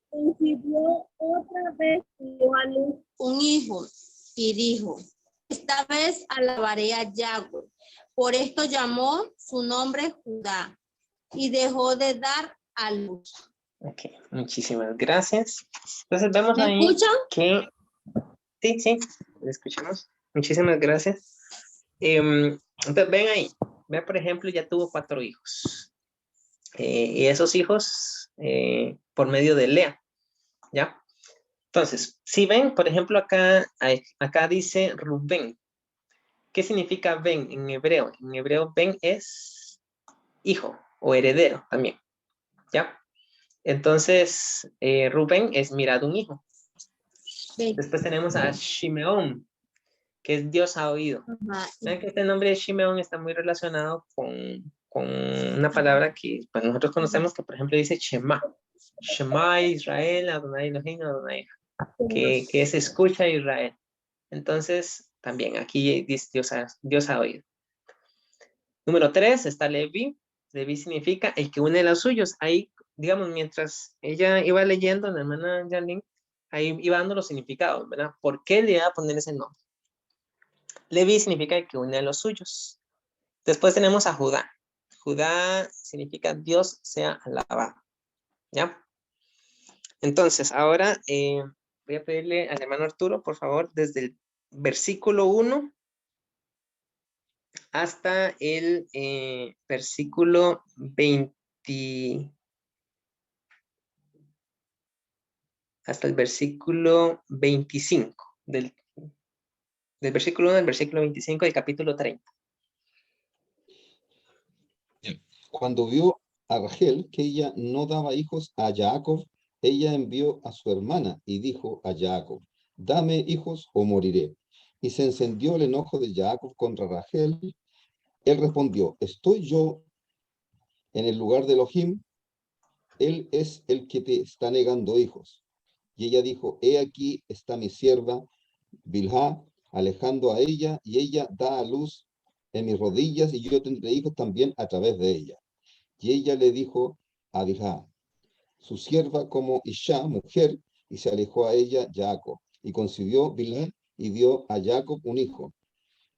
Speaker 6: Concibió otra vez y dio a luz un hijo y dijo, esta vez alabaré a Yahweh. Por esto llamó su nombre Judá y dejó de dar a luz.
Speaker 2: Ok, muchísimas gracias. Entonces vemos
Speaker 6: ¿Me
Speaker 2: ahí
Speaker 6: escuchan?
Speaker 2: que... Sí, le escuchamos. Muchísimas gracias. Entonces ven ahí. Ve, por ejemplo, ya tuvo 4 hijos. Y esos hijos por medio de Lea. ¿Ya? Entonces, si ven, por ejemplo, acá dice Rubén. ¿Qué significa Ben en hebreo? En hebreo Ben es hijo o heredero también. ¿Ya? Entonces, Rubén es mirado un hijo. Después tenemos a Shimeón, que es Dios ha oído. ¿Saben que este nombre de Shimeón está muy relacionado con una palabra que pues, nosotros conocemos que, por ejemplo, dice Shema. Shema Israel, Adonai Elohim, Adonai. Que es escucha Israel. Entonces, también aquí dice Dios ha oído. Número 3 está Levi. Levi significa el que une a los suyos. Ahí, digamos, mientras ella iba leyendo, la hermana Janine, ahí iba dando los significados, ¿verdad? ¿Por qué le iba a poner ese nombre? Levi significa el que une a los suyos. Después tenemos a Judá. Judá significa Dios sea alabado. ¿Ya? Entonces, ahora voy a pedirle al hermano Arturo, por favor, desde el versículo 1 hasta el versículo 20, hasta el versículo 25, del versículo 1 al versículo 25 del capítulo 30.
Speaker 4: Cuando vio a Rachel que ella no daba hijos a Jacob, ella envió a su hermana y dijo a Jacob, dame hijos o moriré. Y se encendió el enojo de Jacob contra Rachel. Él respondió, ¿estoy yo en el lugar de Elohim? Él es el que te está negando hijos. Y ella dijo, he aquí está mi sierva Bilhá, alejando a ella, y ella da a luz en mis rodillas, y yo tendré hijos también a través de ella. Y ella le dijo a Bilhá, su sierva como Isha, mujer, y se alejó a ella Jacob, y concibió Bilhá, y dio a Jacob un hijo.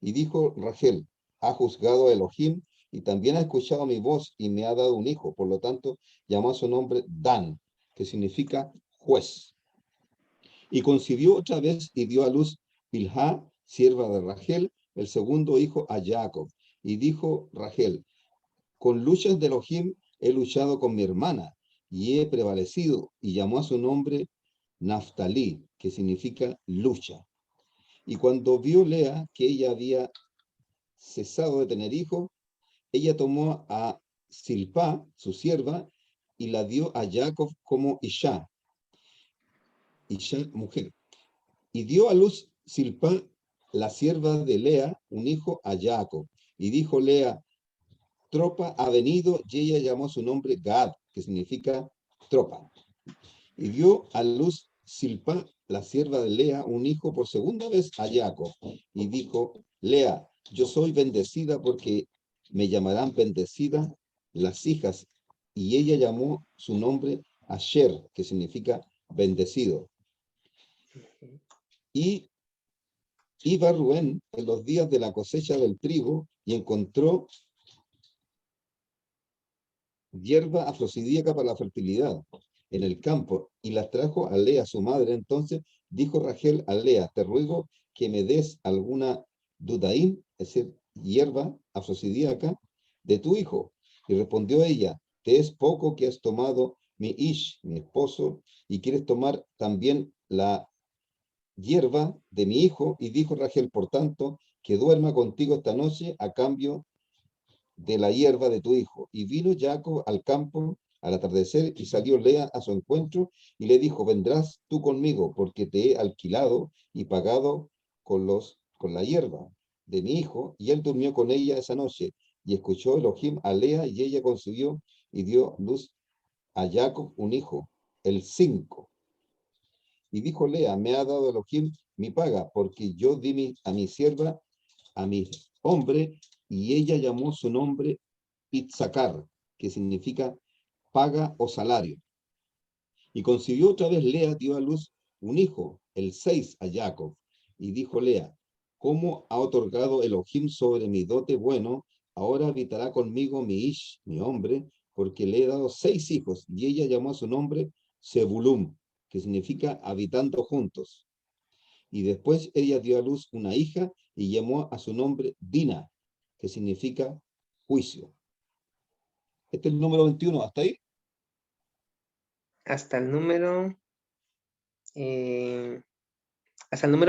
Speaker 4: Y dijo Rachel, ha juzgado a Elohim, y también ha escuchado mi voz, y me ha dado un hijo. Por lo tanto, llamó a su nombre Dan, que significa juez. Y concibió otra vez y dio a luz Bilhá, sierva de Rachel, el segundo hijo a Jacob. Y dijo Rachel, con luchas de Elohim he luchado con mi hermana y he prevalecido, y llamó a su nombre Naftalí, que significa lucha. Y cuando vio Lea que ella había cesado de tener hijos, ella tomó a Silpá, su sierva, y la dio a Jacob como Isha, mujer. Y dio a luz Silpá, la sierva de Lea, un hijo a Jacob. Y dijo Lea, tropa ha venido, y ella llamó su nombre Gad, que significa tropa. Y dio a luz Silpá, la sierva de Lea, un hijo por segunda vez a Jacob. Y dijo, Lea, yo soy bendecida porque me llamarán bendecida las hijas. Y ella llamó su nombre Asher, que significa bendecido. Y iba Rubén en los días de la cosecha del trigo y encontró hierba afrodisíaca para la fertilidad en el campo y las trajo a Lea, su madre. Entonces dijo Rachel a Lea, te ruego que me des alguna dudaín es decir, hierba afrodisíaca, de tu hijo. Y respondió ella, ¿te es poco que has tomado mi ish, mi esposo, y quieres tomar también la hierba de mi hijo? Y dijo Rachel, por tanto, que duerma contigo esta noche a cambio de la hierba de tu hijo. Y vino Jacob al campo al atardecer, y salió Lea a su encuentro, y le dijo, vendrás tú conmigo, porque te he alquilado y pagado con la hierba de mi hijo. Y él durmió con ella esa noche, y escuchó Elohim a Lea, y ella concibió y dio luz a Jacob un hijo, el 5. Y dijo Lea, me ha dado Elohim mi paga, porque yo di a mi sierva, a mi hombre, y ella llamó su nombre Itzacar, que significa paga o salario. Y concibió otra vez Lea, dio a luz un hijo, el 6, a Jacob. Y dijo Lea, ¿cómo ha otorgado Elohim sobre mi dote bueno? Ahora habitará conmigo mi ish, mi hombre, porque le he dado 6 hijos. Y ella llamó a su nombre Zebulum, que significa habitando juntos. Y después ella dio a luz una hija y llamó a su nombre Dina, que significa juicio. Este es el número 21, ¿hasta ahí?
Speaker 2: Hasta el número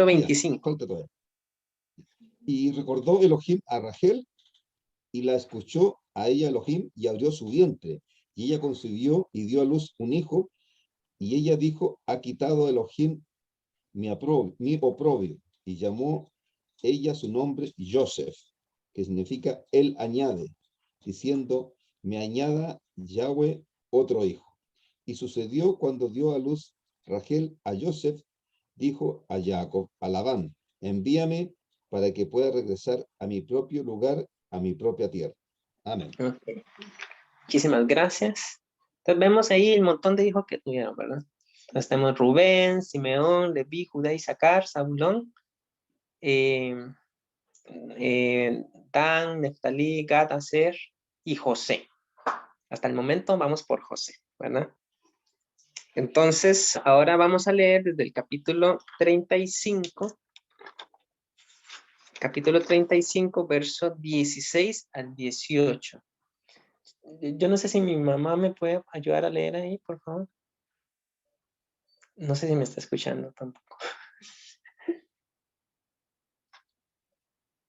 Speaker 2: 25.
Speaker 4: Falta todavía. Y recordó Elohim a Rachel, y la escuchó a ella Elohim, y abrió su vientre. Y ella concibió y dio a luz un hijo, y ella dijo, ha quitado Elohim mi oprobio. Y llamó ella su nombre Joseph, que significa él añade, diciendo, me añada Yahweh otro hijo. Y sucedió cuando dio a luz Rachel a Joseph, dijo a Jacob, a Labán, envíame para que pueda regresar a mi propio lugar, a mi propia tierra. Amén.
Speaker 2: Okay. Muchísimas gracias. Entonces vemos ahí el montón de hijos que tuvieron, ¿verdad? Entonces tenemos Rubén, Simeón, Leví, Judá, Isaacar, Zabulón, Dan, Neftalí, Gad, Aser y José. Hasta el momento vamos por José, ¿verdad? Entonces, ahora vamos a leer desde el capítulo 35. Capítulo 35, verso 16 al 18. Yo no sé si mi mamá me puede ayudar a leer ahí, por favor. No sé si me está escuchando tampoco.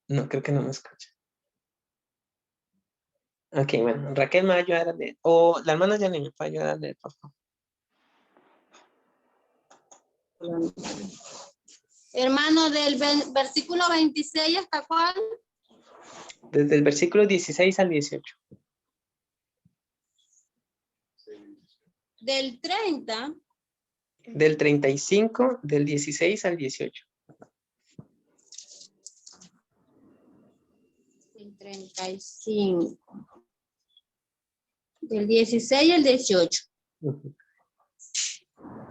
Speaker 2: No, creo que no me escucha. Ok, bueno, Raquel me va a ayudar a leer. O la hermana Yanni me puede ayudar a leer, por favor.
Speaker 6: Hermano, del versículo 26 hasta cuál?
Speaker 2: Desde el versículo 16 al 18.
Speaker 6: Del 30.
Speaker 2: Del 35, del 16 al 18.
Speaker 6: Del 35. Del 16 al 18.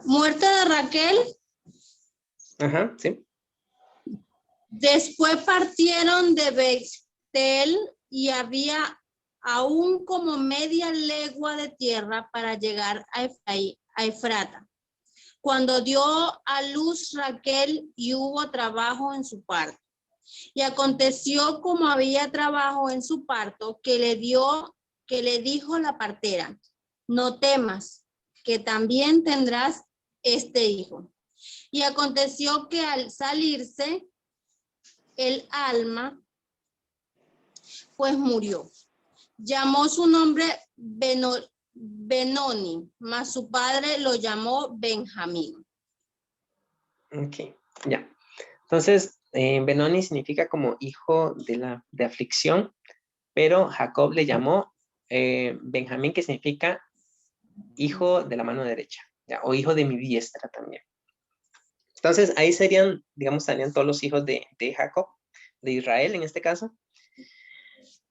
Speaker 6: Muerte de Raquel.
Speaker 2: Ajá, sí.
Speaker 6: Después partieron de Betel y había aún como media legua de tierra para llegar a Efrata. Cuando dio a luz Raquel y hubo trabajo en su parto. Y aconteció como había trabajo en su parto que le dijo la partera, no temas, que también tendrás este hijo. Y aconteció que al salirse el alma, pues murió. Llamó su nombre Benoni, mas su padre lo llamó Benjamín.
Speaker 2: Ok, ya. Entonces, Benoni significa como hijo de aflicción, pero Jacob le llamó Benjamín, que significa hijo de la mano derecha, ¿ya? O hijo de mi diestra también. Entonces, ahí serían, digamos, estarían todos los hijos de Jacob, de Israel en este caso.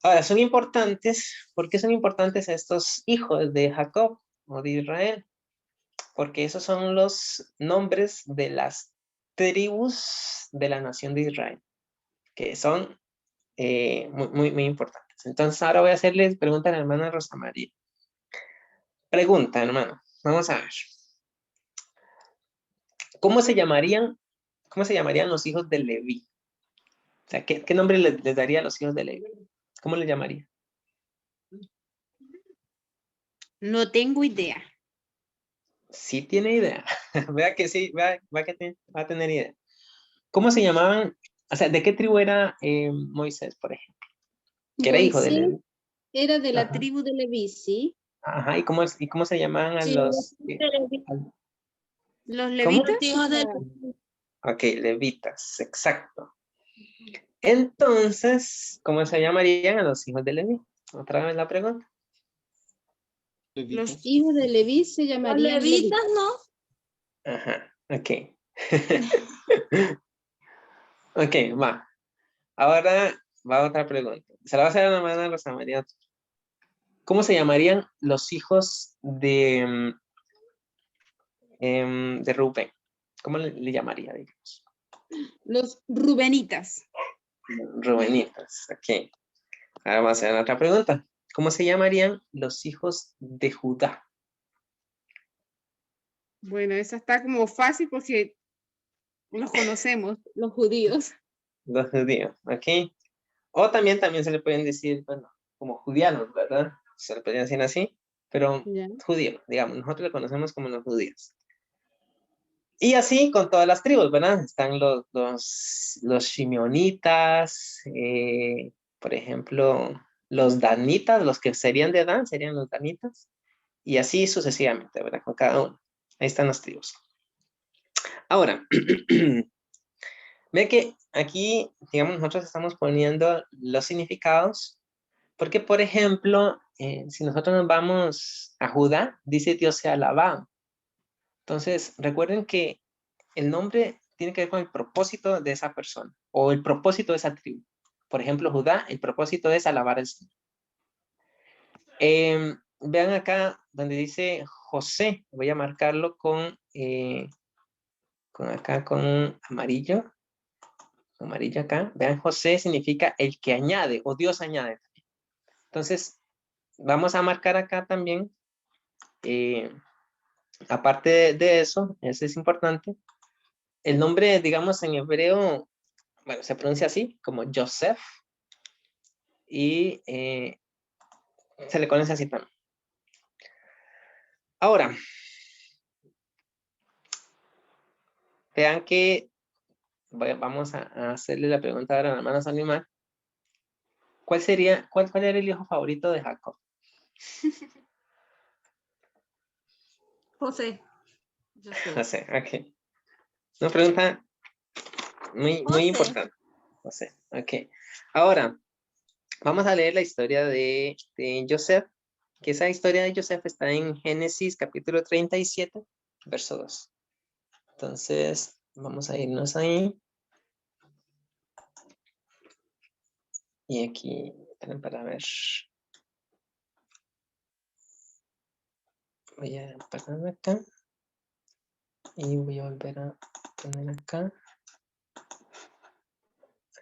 Speaker 2: Ahora, son importantes. ¿Por qué son importantes estos hijos de Jacob o de Israel? Porque esos son los nombres de las tribus de la nación de Israel, que son muy importantes. Entonces, ahora voy a hacerles pregunta a la hermana Rosa María. Pregunta, hermano. Vamos a ver. ¿Cómo se llamarían los hijos de Leví? sea, ¿qué nombre les daría a los hijos de Leví? ¿Cómo le llamaría?
Speaker 3: No tengo idea.
Speaker 2: Sí tiene idea. Vea que sí, va a tener idea. ¿Cómo se llamaban? O sea, ¿de qué tribu era Moisés, por ejemplo? Que era hijo de
Speaker 3: Moisés
Speaker 2: Leví.
Speaker 3: era de la
Speaker 2: Ajá.
Speaker 3: tribu de Leví, ¿sí?
Speaker 2: Ajá, ¿y cómo se llamaban a
Speaker 6: Sí,
Speaker 2: los...
Speaker 3: Los
Speaker 2: ¿Cómo?
Speaker 3: levitas.
Speaker 6: los hijos de
Speaker 2: Ok, levitas, exacto. Entonces, ¿cómo se llamarían a los hijos de Leví? Otra vez la pregunta.
Speaker 3: Los
Speaker 4: Levitas.
Speaker 3: hijos de Leví se
Speaker 6: los
Speaker 3: llamarían
Speaker 6: levitas,
Speaker 3: levitas.
Speaker 2: Ajá, ok. Ok, va. Ahora va otra pregunta. Se la va a hacer a la hermana Rosa María. ¿Cómo se llamarían los hijos de Rubén? ¿Cómo le llamaría, digamos?
Speaker 3: Los rubenitas.
Speaker 2: Rubenitas, ok. Ahora vamos a hacer otra pregunta. ¿Cómo se llamarían los hijos de Judá?
Speaker 3: Bueno, esa está como fácil porque los conocemos, los judíos.
Speaker 2: Los judíos, ok. O también se le pueden decir, bueno, como judianos, ¿verdad? Se le podrían decir así, pero
Speaker 3: Ya.
Speaker 2: judío, digamos, nosotros le conocemos como los judíos. Y así con todas las tribus, ¿verdad? Están los shimeonitas, por ejemplo, los danitas, los que serían de Dan, serían los danitas, y así sucesivamente, ¿verdad? Con cada uno. Ahí están las tribus. Ahora, ve que aquí, digamos, nosotros estamos poniendo los significados, porque, por ejemplo, si nosotros nos vamos a Judá, dice Dios sea alabado. Entonces, recuerden que el nombre tiene que ver con el propósito de esa persona o el propósito de esa tribu. Por ejemplo, Judá, el propósito es alabar al Señor. Vean acá donde dice José, voy a marcarlo con amarillo. Amarillo acá. Vean, José significa el que añade o Dios añade. Entonces, vamos a marcar acá también, aparte de eso, eso es importante, el nombre, digamos, en hebreo, bueno, se pronuncia así, como Joseph, y se le conoce así también. Ahora, vean que vamos a hacerle la pregunta ahora a la hermana Salimar. ¿Cuál era el hijo favorito de Jacob?
Speaker 6: José. Yo sé.
Speaker 2: José, ok. Una pregunta muy
Speaker 6: José.
Speaker 2: importante. José, ok. Ahora, vamos a leer la historia de Joseph, que esa historia de Joseph está en Génesis capítulo 37, verso 2. Entonces, vamos a irnos ahí. Y aquí, para ver. Voy a pasar acá. Y voy a volver a poner acá.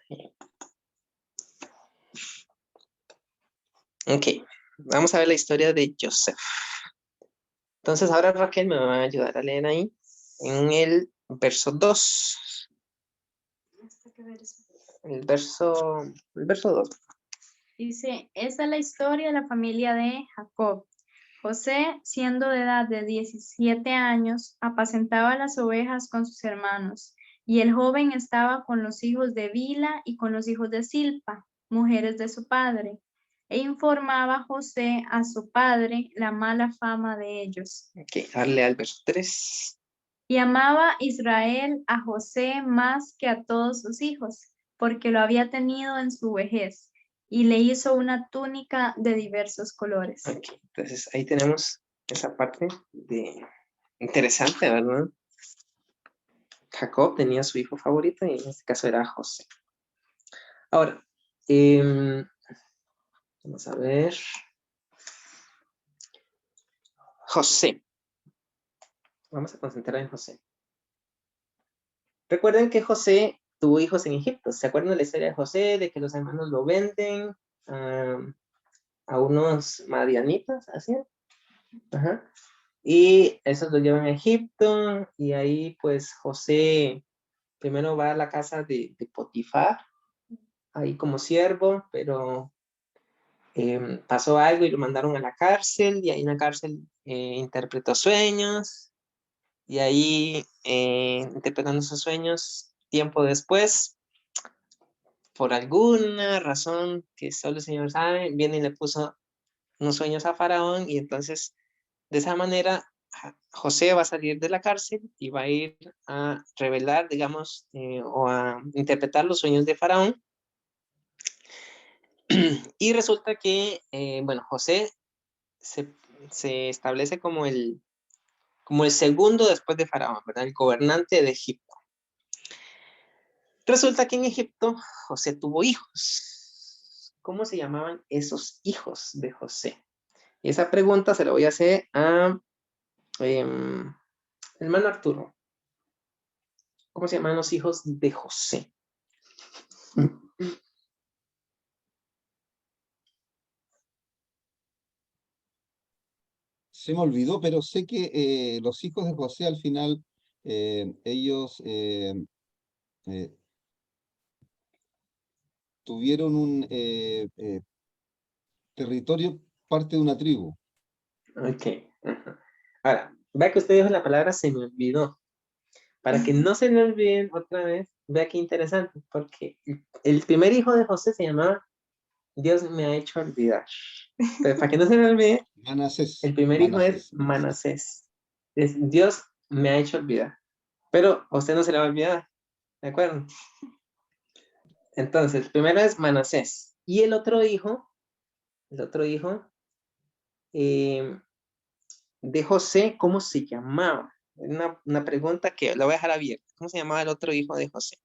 Speaker 2: Ahí. Ok, vamos a ver la historia de Joseph. Entonces, ahora Raquel me va a ayudar a leer ahí en el verso 2. El verso 2.
Speaker 1: Dice, esta es la historia de la familia de Jacob. José, siendo de edad de 17 años, apacentaba las ovejas con sus hermanos, y el joven estaba con los hijos de Bila y con los hijos de Silpa, mujeres de su padre, e informaba José a su padre la mala fama de ellos.
Speaker 2: Ok, darle al verso 3.
Speaker 1: Y amaba Israel a José más que a todos sus hijos, porque lo había tenido en su vejez, y le hizo una túnica de diversos colores.
Speaker 2: Ok, entonces ahí tenemos esa parte interesante, ¿verdad? Jacob tenía su hijo favorito y en este caso era José. Ahora, vamos a ver. José. Vamos a concentrar en José. Recuerden que José tuvo hijos en Egipto. ¿Se acuerdan de la historia de José? De que los hermanos lo venden a unos madianitas, ¿así? Ajá. Y esos lo llevan a Egipto y ahí pues José primero va a la casa de Potifar ahí como siervo, pero pasó algo y lo mandaron a la cárcel, y ahí en la cárcel interpretó sueños, y ahí interpretando esos sueños, tiempo después, por alguna razón que solo el Señor sabe, viene y le puso unos sueños a Faraón, y entonces de esa manera José va a salir de la cárcel y va a ir a revelar, digamos, o a interpretar los sueños de Faraón. Y resulta que, bueno, José se establece como el segundo después de Faraón, ¿verdad? El gobernante de Egipto. Resulta que en Egipto José tuvo hijos. ¿Cómo se llamaban esos hijos de José? Y esa pregunta se la voy a hacer a hermano Arturo. ¿Cómo se llaman los hijos de José?
Speaker 4: Se me olvidó, pero sé que los hijos de José al final, ellos eh, tuvieron un territorio, parte de una tribu.
Speaker 2: Ok. Ajá. Ahora, vea que usted dijo la palabra se me olvidó. Para que no se me olviden otra vez, vea qué interesante, porque el primer hijo de José se llamaba Dios me ha hecho olvidar. Pero para que no se me olvide,
Speaker 4: Manasés.
Speaker 2: el primer hijo es
Speaker 4: Manasés.
Speaker 2: Manasés. Es Dios me ha hecho olvidar. Pero a usted no se le va a olvidar, ¿de acuerdo? Entonces, el primero es Manasés. Y el otro hijo eh, de José, ¿cómo se llamaba? Una pregunta que la voy a dejar abierta. ¿Cómo se llamaba el otro hijo de José?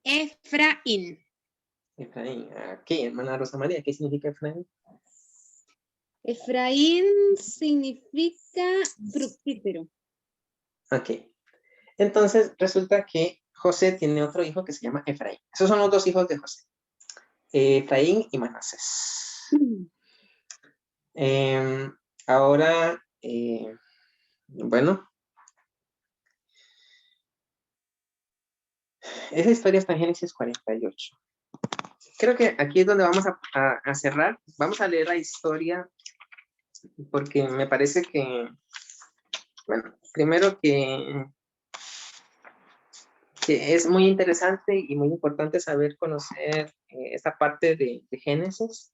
Speaker 3: Efraín.
Speaker 2: Efraín. ¿Qué, hermana Rosa María? ¿Qué significa Efraín?
Speaker 3: Efraín significa fructífero.
Speaker 2: Ok. Entonces, resulta que José tiene otro hijo que se llama Efraín. Esos son los dos hijos de José. Efraín y Manasés. Ahora, bueno, esa historia está en Génesis 48. Creo que aquí es donde vamos a cerrar. Vamos a leer la historia porque me parece que, bueno, primero que es muy interesante y muy importante saber conocer esta parte de Génesis.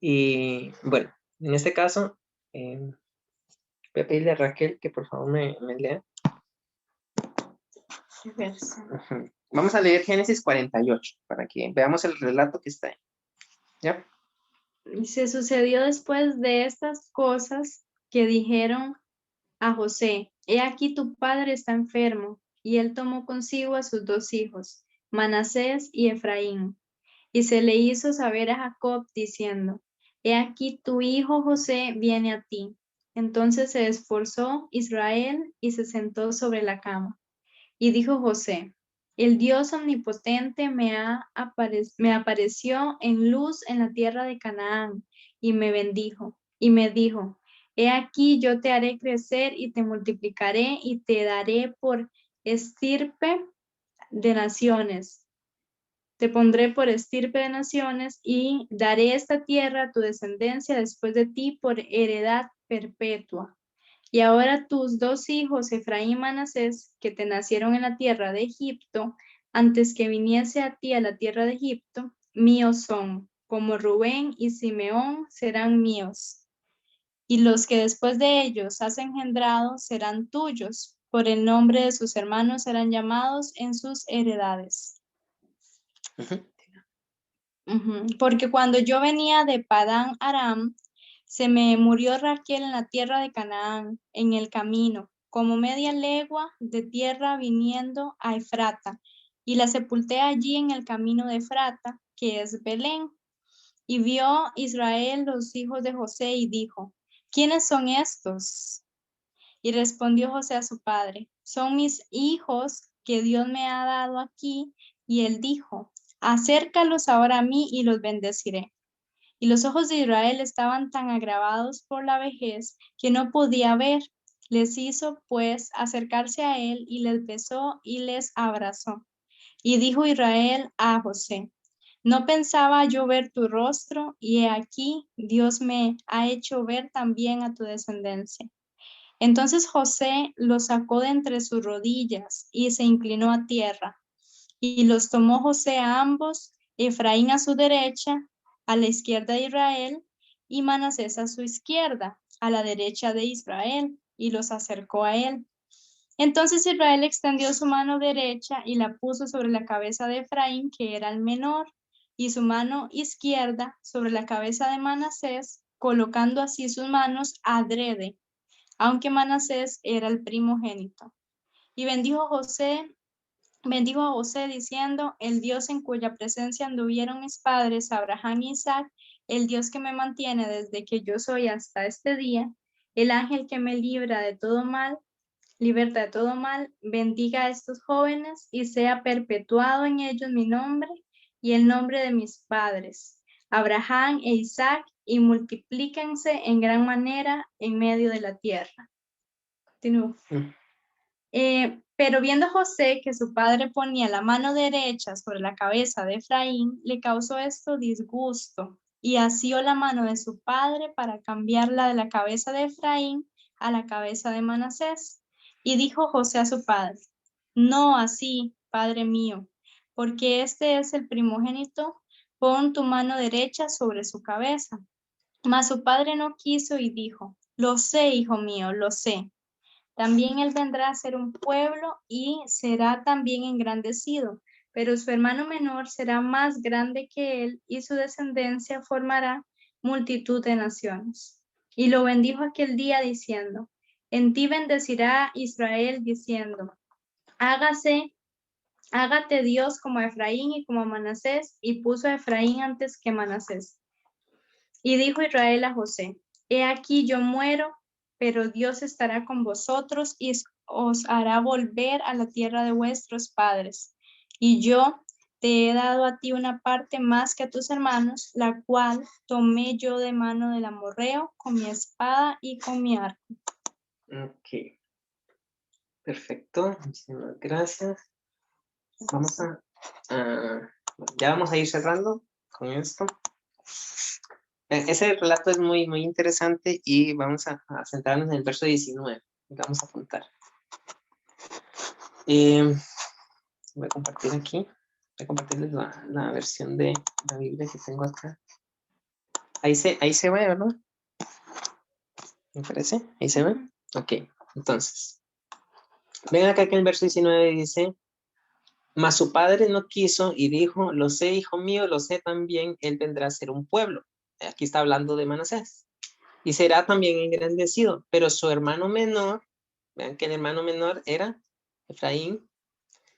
Speaker 2: Y bueno, en este caso, voy a pedirle a Raquel que por favor me lea. Ujú. Vamos a leer Génesis 48 para que veamos el relato que está ahí. ¿Ya?
Speaker 1: Y se sucedió después de estas cosas que dijeron a José: he aquí tu padre está enfermo. Y él tomó consigo a sus dos hijos, Manasés y Efraín. Y se le hizo saber a Jacob diciendo: he aquí tu hijo José viene a ti. Entonces se esforzó Israel y se sentó sobre la cama. Y dijo José: el Dios omnipotente me apareció en luz en la tierra de Canaán y me bendijo. Y me dijo: he aquí yo te haré crecer y te multiplicaré y te daré por estirpe de naciones. Te pondré por estirpe de naciones y daré esta tierra a tu descendencia después de ti por heredad perpetua. Y ahora tus dos hijos, Efraín y Manasés, que te nacieron en la tierra de Egipto, antes que viniese a ti a la tierra de Egipto, míos son, como Rubén y Simeón serán míos. Y los que después de ellos has engendrado serán tuyos, por el nombre de sus hermanos serán llamados en sus heredades. Porque cuando yo venía de Padán Aram, se me murió Raquel en la tierra de Canaán, en el camino, como media legua de tierra viniendo a Efrata, y la sepulté allí en el camino de Efrata, que es Belén. Y vio Israel los hijos de José y dijo: ¿quiénes son estos? Y respondió José a su padre: son mis hijos que Dios me ha dado aquí. Y él dijo: acércalos ahora a mí y los bendeciré. Y los ojos de Israel estaban tan agravados por la vejez que no podía ver. Les hizo, pues, acercarse a él y les besó y les abrazó. Y dijo Israel a José, no pensaba yo ver tu rostro, y he aquí, Dios me ha hecho ver también a tu descendencia. Entonces José los sacó de entre sus rodillas y se inclinó a tierra. Y los tomó José a ambos, Efraín a su derecha, a la izquierda de Israel, y Manasés a su izquierda, a la derecha de Israel, y los acercó a él. Entonces Israel extendió su mano derecha y la puso sobre la cabeza de Efraín, que era el menor, y su mano izquierda sobre la cabeza de Manasés, colocando así sus manos adrede, aunque Manasés era el primogénito. Y bendijo a José diciendo, el Dios en cuya presencia anduvieron mis padres, Abraham y Isaac, el Dios que me mantiene desde que yo soy hasta este día, el ángel que me libra de todo mal, liberta de todo mal, bendiga a estos jóvenes y sea perpetuado en ellos mi nombre y el nombre de mis padres, Abraham e Isaac, y multiplíquense en gran manera en medio de la tierra. Continúo. Pero viendo José que su padre ponía la mano derecha sobre la cabeza de Efraín, le causó esto disgusto y asió la mano de su padre para cambiarla de la cabeza de Efraín a la cabeza de Manasés. Y dijo José a su padre, no así, padre mío, porque este es el primogénito, pon tu mano derecha sobre su cabeza. Mas su padre no quiso y dijo, lo sé, hijo mío, lo sé. También él vendrá a ser un pueblo y será también engrandecido, pero su hermano menor será más grande que él y su descendencia formará multitud de naciones. Y lo bendijo aquel día diciendo, en ti bendecirá Israel diciendo, hágate Dios como Efraín y como Manasés, y puso a Efraín antes que Manasés. Y dijo Israel a José, he aquí yo muero, pero Dios estará con vosotros y os hará volver a la tierra de vuestros padres. Y yo te he dado a ti una parte más que a tus hermanos, la cual tomé yo de mano del amorreo con mi espada y con mi arco.
Speaker 2: Ok, perfecto, muchísimas gracias. Vamos ya vamos a ir cerrando con esto. Ese relato es muy, muy interesante y vamos a centrarnos en el verso 19. Vamos a apuntar. Voy a compartir aquí. Voy a compartirles la versión de la Biblia que tengo acá. Ahí se ve, ¿verdad? ¿Me parece? ¿Ahí se ve? Ok, entonces. Ven acá que el verso 19 dice, mas su padre no quiso y dijo, lo sé, hijo mío, lo sé también, él vendrá a ser un pueblo. Aquí está hablando de Manasés. Y será también engrandecido, pero su hermano menor, vean que el hermano menor era Efraín,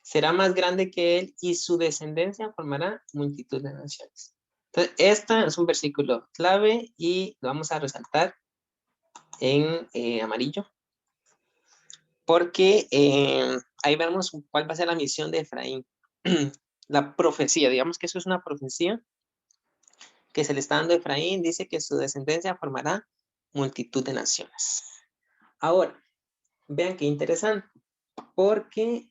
Speaker 2: será más grande que él y su descendencia formará multitud de naciones. Entonces, este es un versículo clave y lo vamos a resaltar en amarillo, porque ahí vemos cuál va a ser la misión de Efraín. La profecía, digamos que eso es una profecía que se le está dando a Efraín, dice que su descendencia formará multitud de naciones. Ahora, vean qué interesante, porque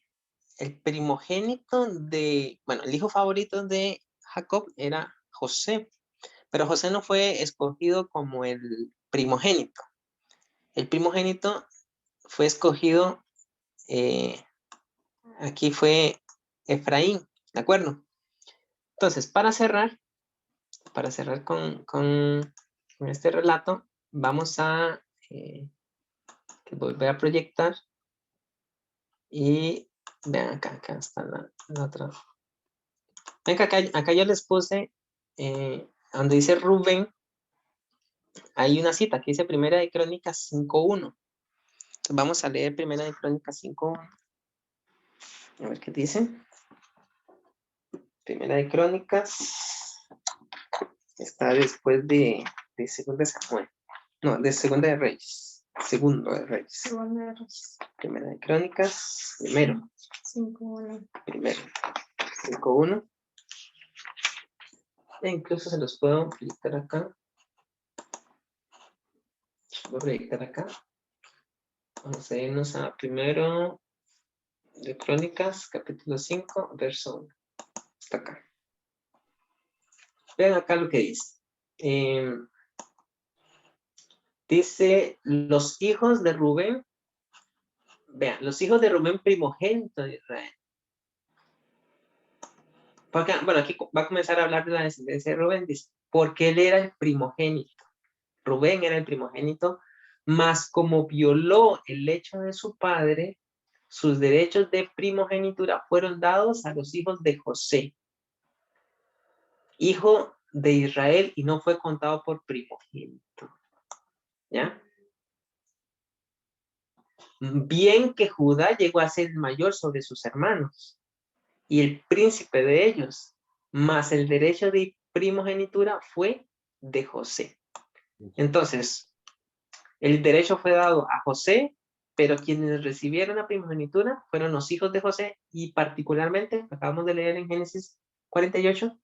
Speaker 2: el primogénito el hijo favorito de Jacob era José, pero José no fue escogido como el primogénito. El primogénito fue escogido, aquí fue Efraín, ¿de acuerdo? Entonces, para cerrar con este relato, vamos a volver a proyectar y vean acá está la otra. Ven que acá yo les puse donde dice Rubén, hay una cita que dice Primera de Crónicas 5:1. Vamos a leer Primera de Crónicas 5:1. A ver qué dice. Primera de Crónicas está después de Segunda de Samuel. No, de Segunda de Reyes. Segundo de Reyes. Primera de Crónicas, primero.
Speaker 1: 5:1.
Speaker 2: Primero. 5:1. E incluso se los puedo proyectar acá. Voy a proyectar acá. Vamos a irnos a primero de Crónicas, capítulo 5, verso 1. Hasta acá. Vean acá lo que dice. Dice, los hijos de Rubén, vean, los hijos de Rubén primogénito de Israel. Porque, bueno, aquí va a comenzar a hablar de la descendencia de Rubén, dice, porque él era el primogénito. Rubén era el primogénito, mas como violó el lecho de su padre, sus derechos de primogenitura fueron dados a los hijos de José, hijo de Israel, y no fue contado por primogénito. ¿Ya? Bien que Judá llegó a ser el mayor sobre sus hermanos y el príncipe de ellos, mas el derecho de primogenitura fue de José. Entonces, el derecho fue dado a José, pero quienes recibieron la primogenitura fueron los hijos de José, y particularmente, acabamos de leer en Génesis 48,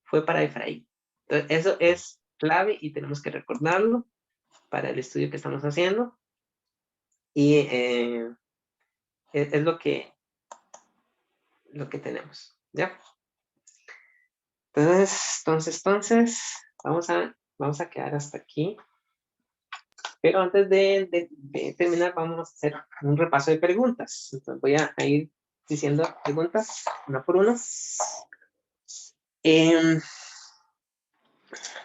Speaker 2: fue para Efraín. Entonces, eso es clave y tenemos que recordarlo para el estudio que estamos haciendo. Y es lo que tenemos, ¿ya? Entonces, vamos a quedar hasta aquí. Pero antes de terminar, vamos a hacer un repaso de preguntas. Entonces voy a ir diciendo preguntas una por una.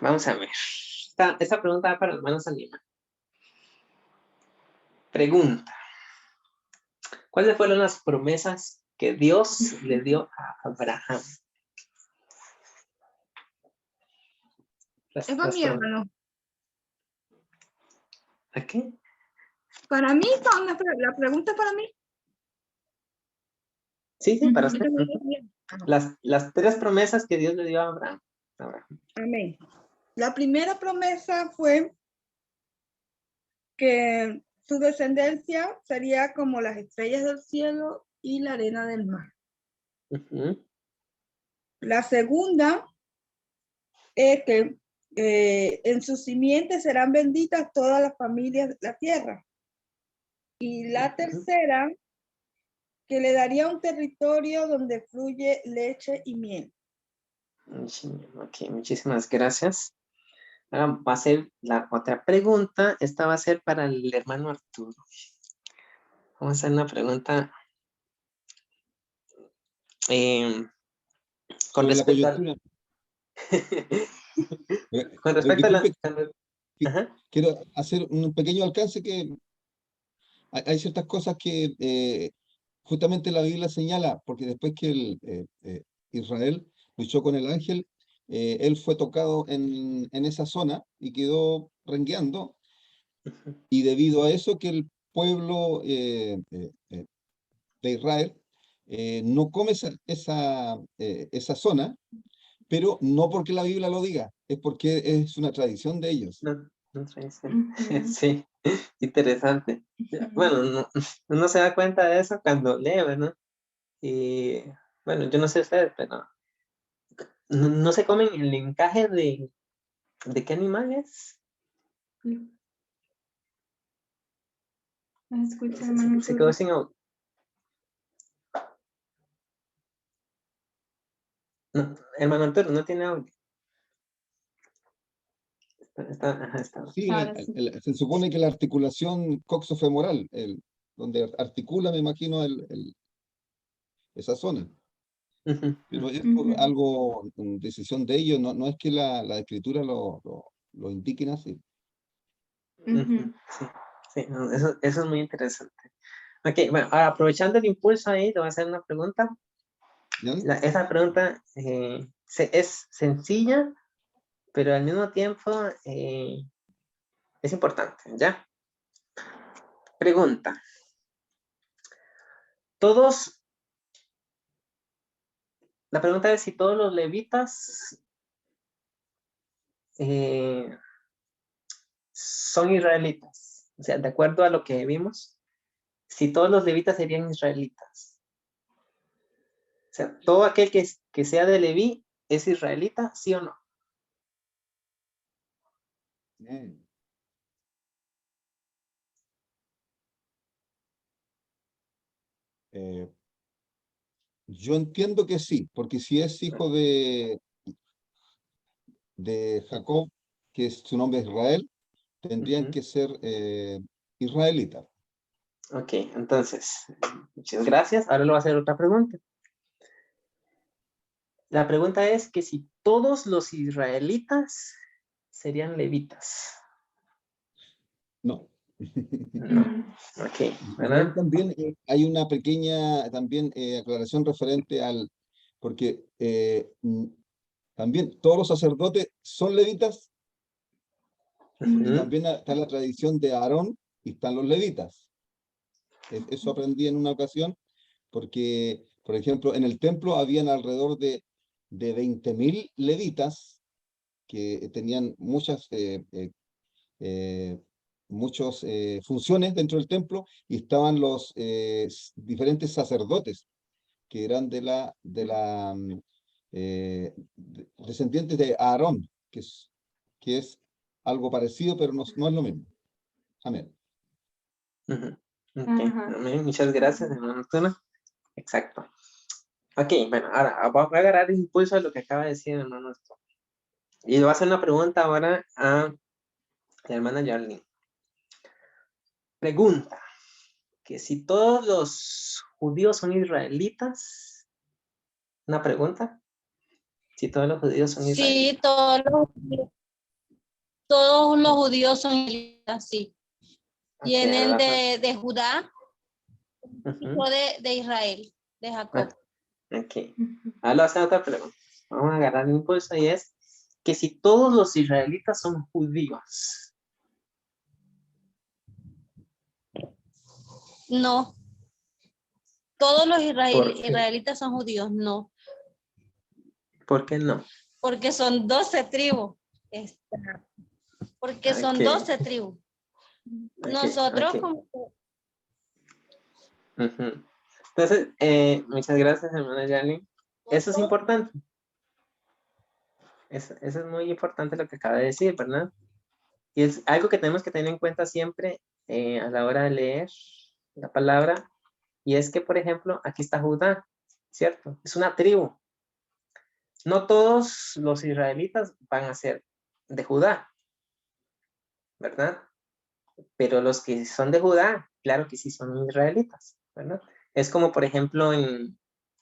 Speaker 2: Vamos a ver. Esta pregunta va para las manos Lima. Pregunta. ¿Cuáles fueron las promesas que Dios le dio a Abraham?
Speaker 5: Es para mí, hermano.
Speaker 2: ¿A qué?
Speaker 5: Para mí, la pregunta es para mí.
Speaker 2: Sí, para usted. Las 3 promesas que Dios le dio a Abraham.
Speaker 5: Amén. La primera promesa fue que su descendencia sería como las estrellas del cielo y la arena del mar. La segunda es que en sus simientes serán benditas todas las familias de la tierra. Y la tercera, que le daría un territorio donde fluye leche y miel.
Speaker 2: Ok, muchísimas gracias. Ahora va a ser la otra pregunta. Esta va a ser para el hermano Arturo. Vamos a hacer una pregunta con respecto a... con respecto a la... Ajá.
Speaker 4: Quiero hacer un pequeño alcance que hay ciertas cosas que justamente la Biblia señala, porque después que Israel luchó con el ángel, él fue tocado en esa zona y quedó rengueando, y debido a eso que el pueblo de Israel no come esa zona, pero no porque la Biblia lo diga, es porque es una tradición de ellos.
Speaker 2: Sí, interesante. Bueno, uno se da cuenta de eso cuando lee, ¿no? Y bueno, yo no sé ustedes, pero no se comen el encaje de qué animales.
Speaker 1: Escucha, hermano.
Speaker 2: Se quedó sin audio. No, hermano Arturo, no tiene audio. Está.
Speaker 4: Sí, se supone que la articulación coxofemoral, donde articula, me imagino, esa zona. Pero es por algo, decisión de ellos, no es que la escritura lo indiquen así.
Speaker 2: Sí, no, eso es muy interesante. Ok, bueno, ahora, aprovechando el impulso ahí, te voy a hacer una pregunta.
Speaker 4: ¿Ya?
Speaker 2: Esa pregunta es sencilla, pero al mismo tiempo es importante, ¿ya? Pregunta. La pregunta es si todos los levitas son israelitas. O sea, de acuerdo a lo que vimos, si todos los levitas serían israelitas. O sea, todo aquel que sea de Leví es israelita, ¿sí o no?
Speaker 4: Yo entiendo que sí, porque si es hijo de Jacob, que su nombre es Israel, tendrían
Speaker 2: Ujú.
Speaker 4: que ser israelitas.
Speaker 2: Ok, entonces, muchas gracias. Ahora le voy a hacer otra pregunta. La pregunta es que si todos los israelitas serían levitas.
Speaker 4: No.
Speaker 2: No.
Speaker 1: Mm.
Speaker 2: Ok,
Speaker 4: Y ahí
Speaker 2: ¿verdad?
Speaker 4: también hay una pequeña también aclaración referente al, porque también todos los sacerdotes son levitas y
Speaker 2: Ujú.
Speaker 4: también está la tradición de Aarón y están los levitas. Eso aprendí en una ocasión porque, por ejemplo, en el templo habían alrededor de 20.000 levitas que tenían eh, muchas funciones dentro del templo y estaban los diferentes sacerdotes que eran descendientes de Aarón, que es algo parecido, pero no es lo mismo. Amén.
Speaker 2: Ujú. Ok,
Speaker 1: Ajá.
Speaker 2: amén. Muchas gracias, hermano Antonio. Exacto. Ok, bueno, ahora voy a agarrar impulso a lo que acaba de decir el hermano Antonio. Y le voy a hacer una pregunta ahora a la hermana Yarlene. Pregunta, que si todos los judíos son israelitas, una pregunta, si todos los judíos son israelitas.
Speaker 6: Sí, todos los judíos son así.
Speaker 2: Ok, ahora
Speaker 6: Vienen
Speaker 2: vas a...
Speaker 6: de Judá,
Speaker 2: Ujú.
Speaker 6: hijo de Israel, de
Speaker 2: Ah,
Speaker 6: Jacob.
Speaker 2: ok, ahora le voy a hacer otra pregunta. Vamos a agarrar el impulso y es que si todos los israelitas son judíos.
Speaker 6: No, todos los
Speaker 2: ¿Por qué?
Speaker 6: israelitas son judíos, no,
Speaker 2: ¿Por qué no?
Speaker 6: porque son 12 tribus. Porque
Speaker 2: Ok,
Speaker 6: son 12 tribus.
Speaker 2: ok,
Speaker 6: Nosotros
Speaker 2: ok.
Speaker 6: como
Speaker 2: Ujú. Entonces, muchas gracias, hermana Yarlene. Eso es importante. Eso es muy importante lo que acaba de decir, ¿verdad? Y es algo que tenemos que tener en cuenta siempre a la hora de leer la palabra. Y es que, por ejemplo, aquí está Judá, ¿cierto? Es una tribu. No todos los israelitas van a ser de Judá, ¿verdad? Pero los que son de Judá, claro que sí son israelitas, ¿verdad? Es como, por ejemplo,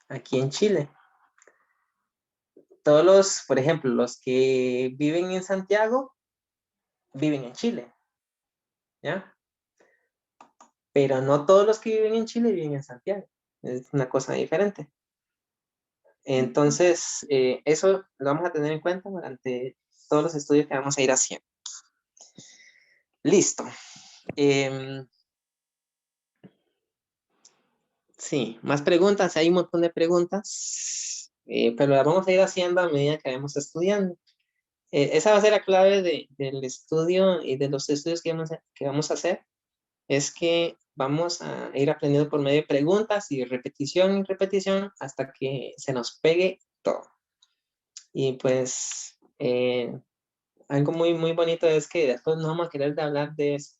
Speaker 2: aquí en Chile. Todos los, por ejemplo, los que viven en Santiago, viven en Chile, ¿ya? Pero no todos los que viven en Chile viven en Santiago. Es una cosa diferente. Entonces, eso lo vamos a tener en cuenta durante todos los estudios que vamos a ir haciendo. Listo. Sí, más preguntas. Hay un montón de preguntas, pero las vamos a ir haciendo a medida que vamos estudiando. Esa va a ser la clave del estudio y de los estudios que vamos a hacer. Es que vamos a ir aprendiendo por medio de preguntas y repetición hasta que se nos pegue todo. Y pues algo muy, muy bonito es que después no vamos a querer hablar de eso.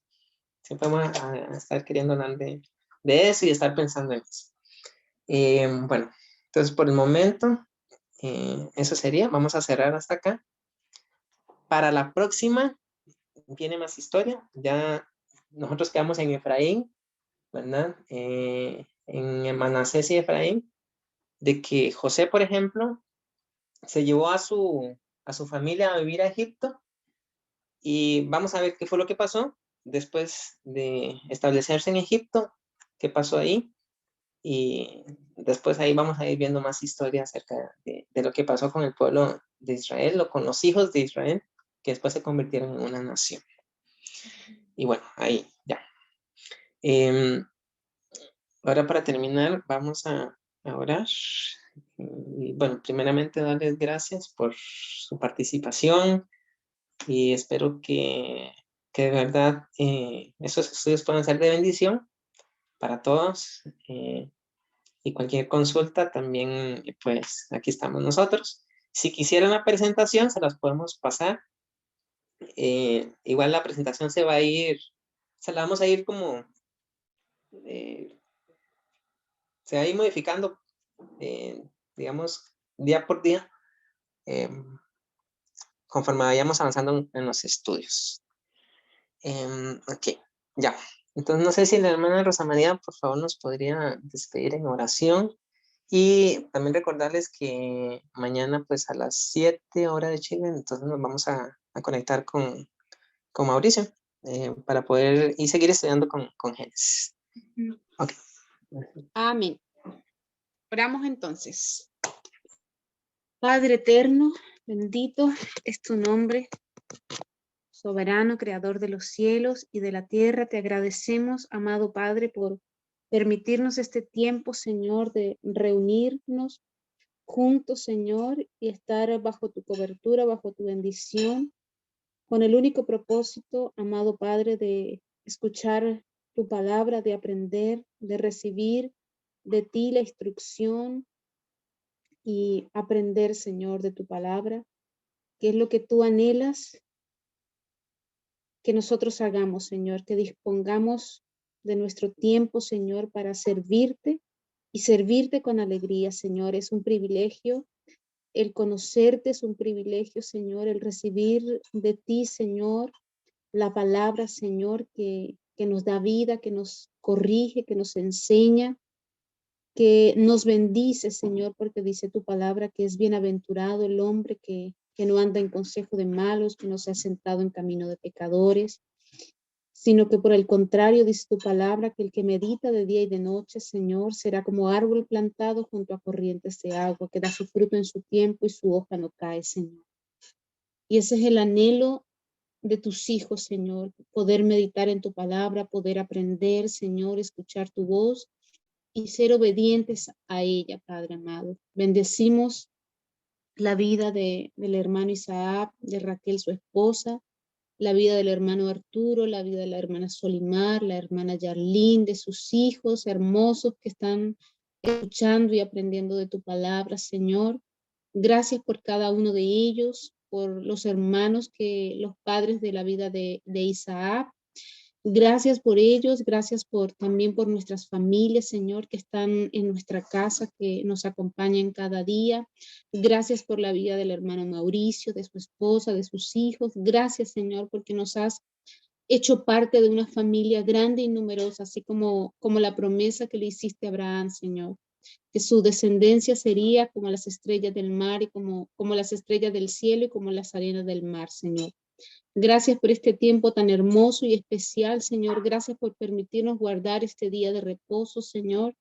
Speaker 2: Siempre vamos a estar queriendo hablar de eso y estar pensando en eso. Bueno, entonces por el momento eso sería. Vamos a cerrar hasta acá. Para la próxima viene más historia. Ya nosotros quedamos en Efraín, ¿verdad? En Manasés y Efraín, de que José, por ejemplo, se llevó a su familia a vivir a Egipto y vamos a ver qué fue lo que pasó después de establecerse en Egipto, qué pasó ahí y después ahí vamos a ir viendo más historias acerca de lo que pasó con el pueblo de Israel o con los hijos de Israel que después se convirtieron en una nación. Y bueno, ahí ya. Ahora para terminar, vamos a orar. Y bueno, primeramente darles gracias por su participación y espero que de verdad esos estudios puedan ser de bendición para todos. Y cualquier consulta también, pues aquí estamos nosotros. Si quisieran la presentación, se las podemos pasar. Igual la presentación se la vamos a ir como... se va a ir modificando, digamos, día por día, conforme vayamos avanzando en los estudios. Ok, ya. Entonces, no sé si la hermana Rosa María, por favor, nos podría despedir en oración. Y también recordarles que mañana, pues a las 7 horas de Chile, entonces nos vamos a conectar con Mauricio para poder y seguir estudiando con Génesis. Ok.
Speaker 3: Amén. Oramos entonces. Padre eterno, bendito es tu nombre. Soberano, creador de los cielos y de la tierra, te agradecemos, amado Padre, por permitirnos este tiempo, Señor, de reunirnos juntos, Señor, y estar bajo tu cobertura, bajo tu bendición, con el único propósito, amado Padre, de escuchar tu palabra, de aprender, de recibir de ti la instrucción y aprender, Señor, de tu palabra, que es lo que tú anhelas que nosotros hagamos, Señor, que dispongamos de nuestro tiempo, Señor, para servirte y servirte con alegría, Señor. Es un privilegio el conocerte, es un privilegio, Señor, el recibir de ti, Señor, la palabra, Señor, que nos da vida, que nos corrige, que nos enseña, que nos bendice, Señor, porque dice tu palabra que es bienaventurado el hombre que no anda en consejo de malos, que no se ha sentado en camino de pecadores, sino que por el contrario dice tu palabra que el que medita de día y de noche, Señor, será como árbol plantado junto a corrientes de agua, que da su fruto en su tiempo y su hoja no cae, Señor. Y ese es el anhelo de tus hijos, Señor, poder meditar en tu palabra, poder aprender, Señor, escuchar tu voz y ser obedientes a ella, Padre amado. Bendecimos la vida del hermano Isaac, de Raquel, su esposa, la vida del hermano Arturo, la vida de la hermana Solimar, la hermana Yarlín, de sus hijos hermosos que están escuchando y aprendiendo de tu palabra, Señor. Gracias por cada uno de ellos, por los hermanos los padres de la vida de Isaac. Gracias por ellos, gracias también por nuestras familias, Señor, que están en nuestra casa, que nos acompañan cada día. Gracias por la vida del hermano Mauricio, de su esposa, de sus hijos. Gracias, Señor, porque nos has hecho parte de una familia grande y numerosa, así como la promesa que le hiciste a Abraham, Señor, que su descendencia sería como las estrellas del mar y como las estrellas del cielo y como las arenas del mar, Señor. Gracias por este tiempo tan hermoso y especial, Señor. Gracias por permitirnos guardar este día de reposo, Señor.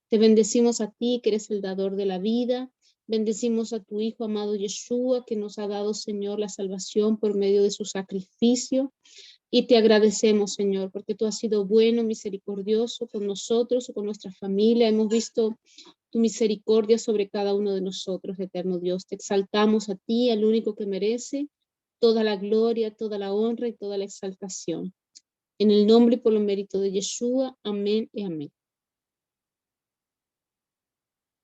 Speaker 3: Te bendecimos a ti, que eres el dador de la vida. Bendecimos a tu Hijo amado Yeshua, que nos ha dado, Señor, la salvación por medio de su sacrificio. Y te agradecemos, Señor, porque tú has sido bueno, misericordioso con nosotros, con nuestra familia. Hemos visto tu misericordia sobre cada uno de nosotros, eterno Dios. Te exaltamos a ti, al único que merece toda la gloria, toda la honra y toda la exaltación. En el nombre y por los méritos de Yeshua. Amén y amén.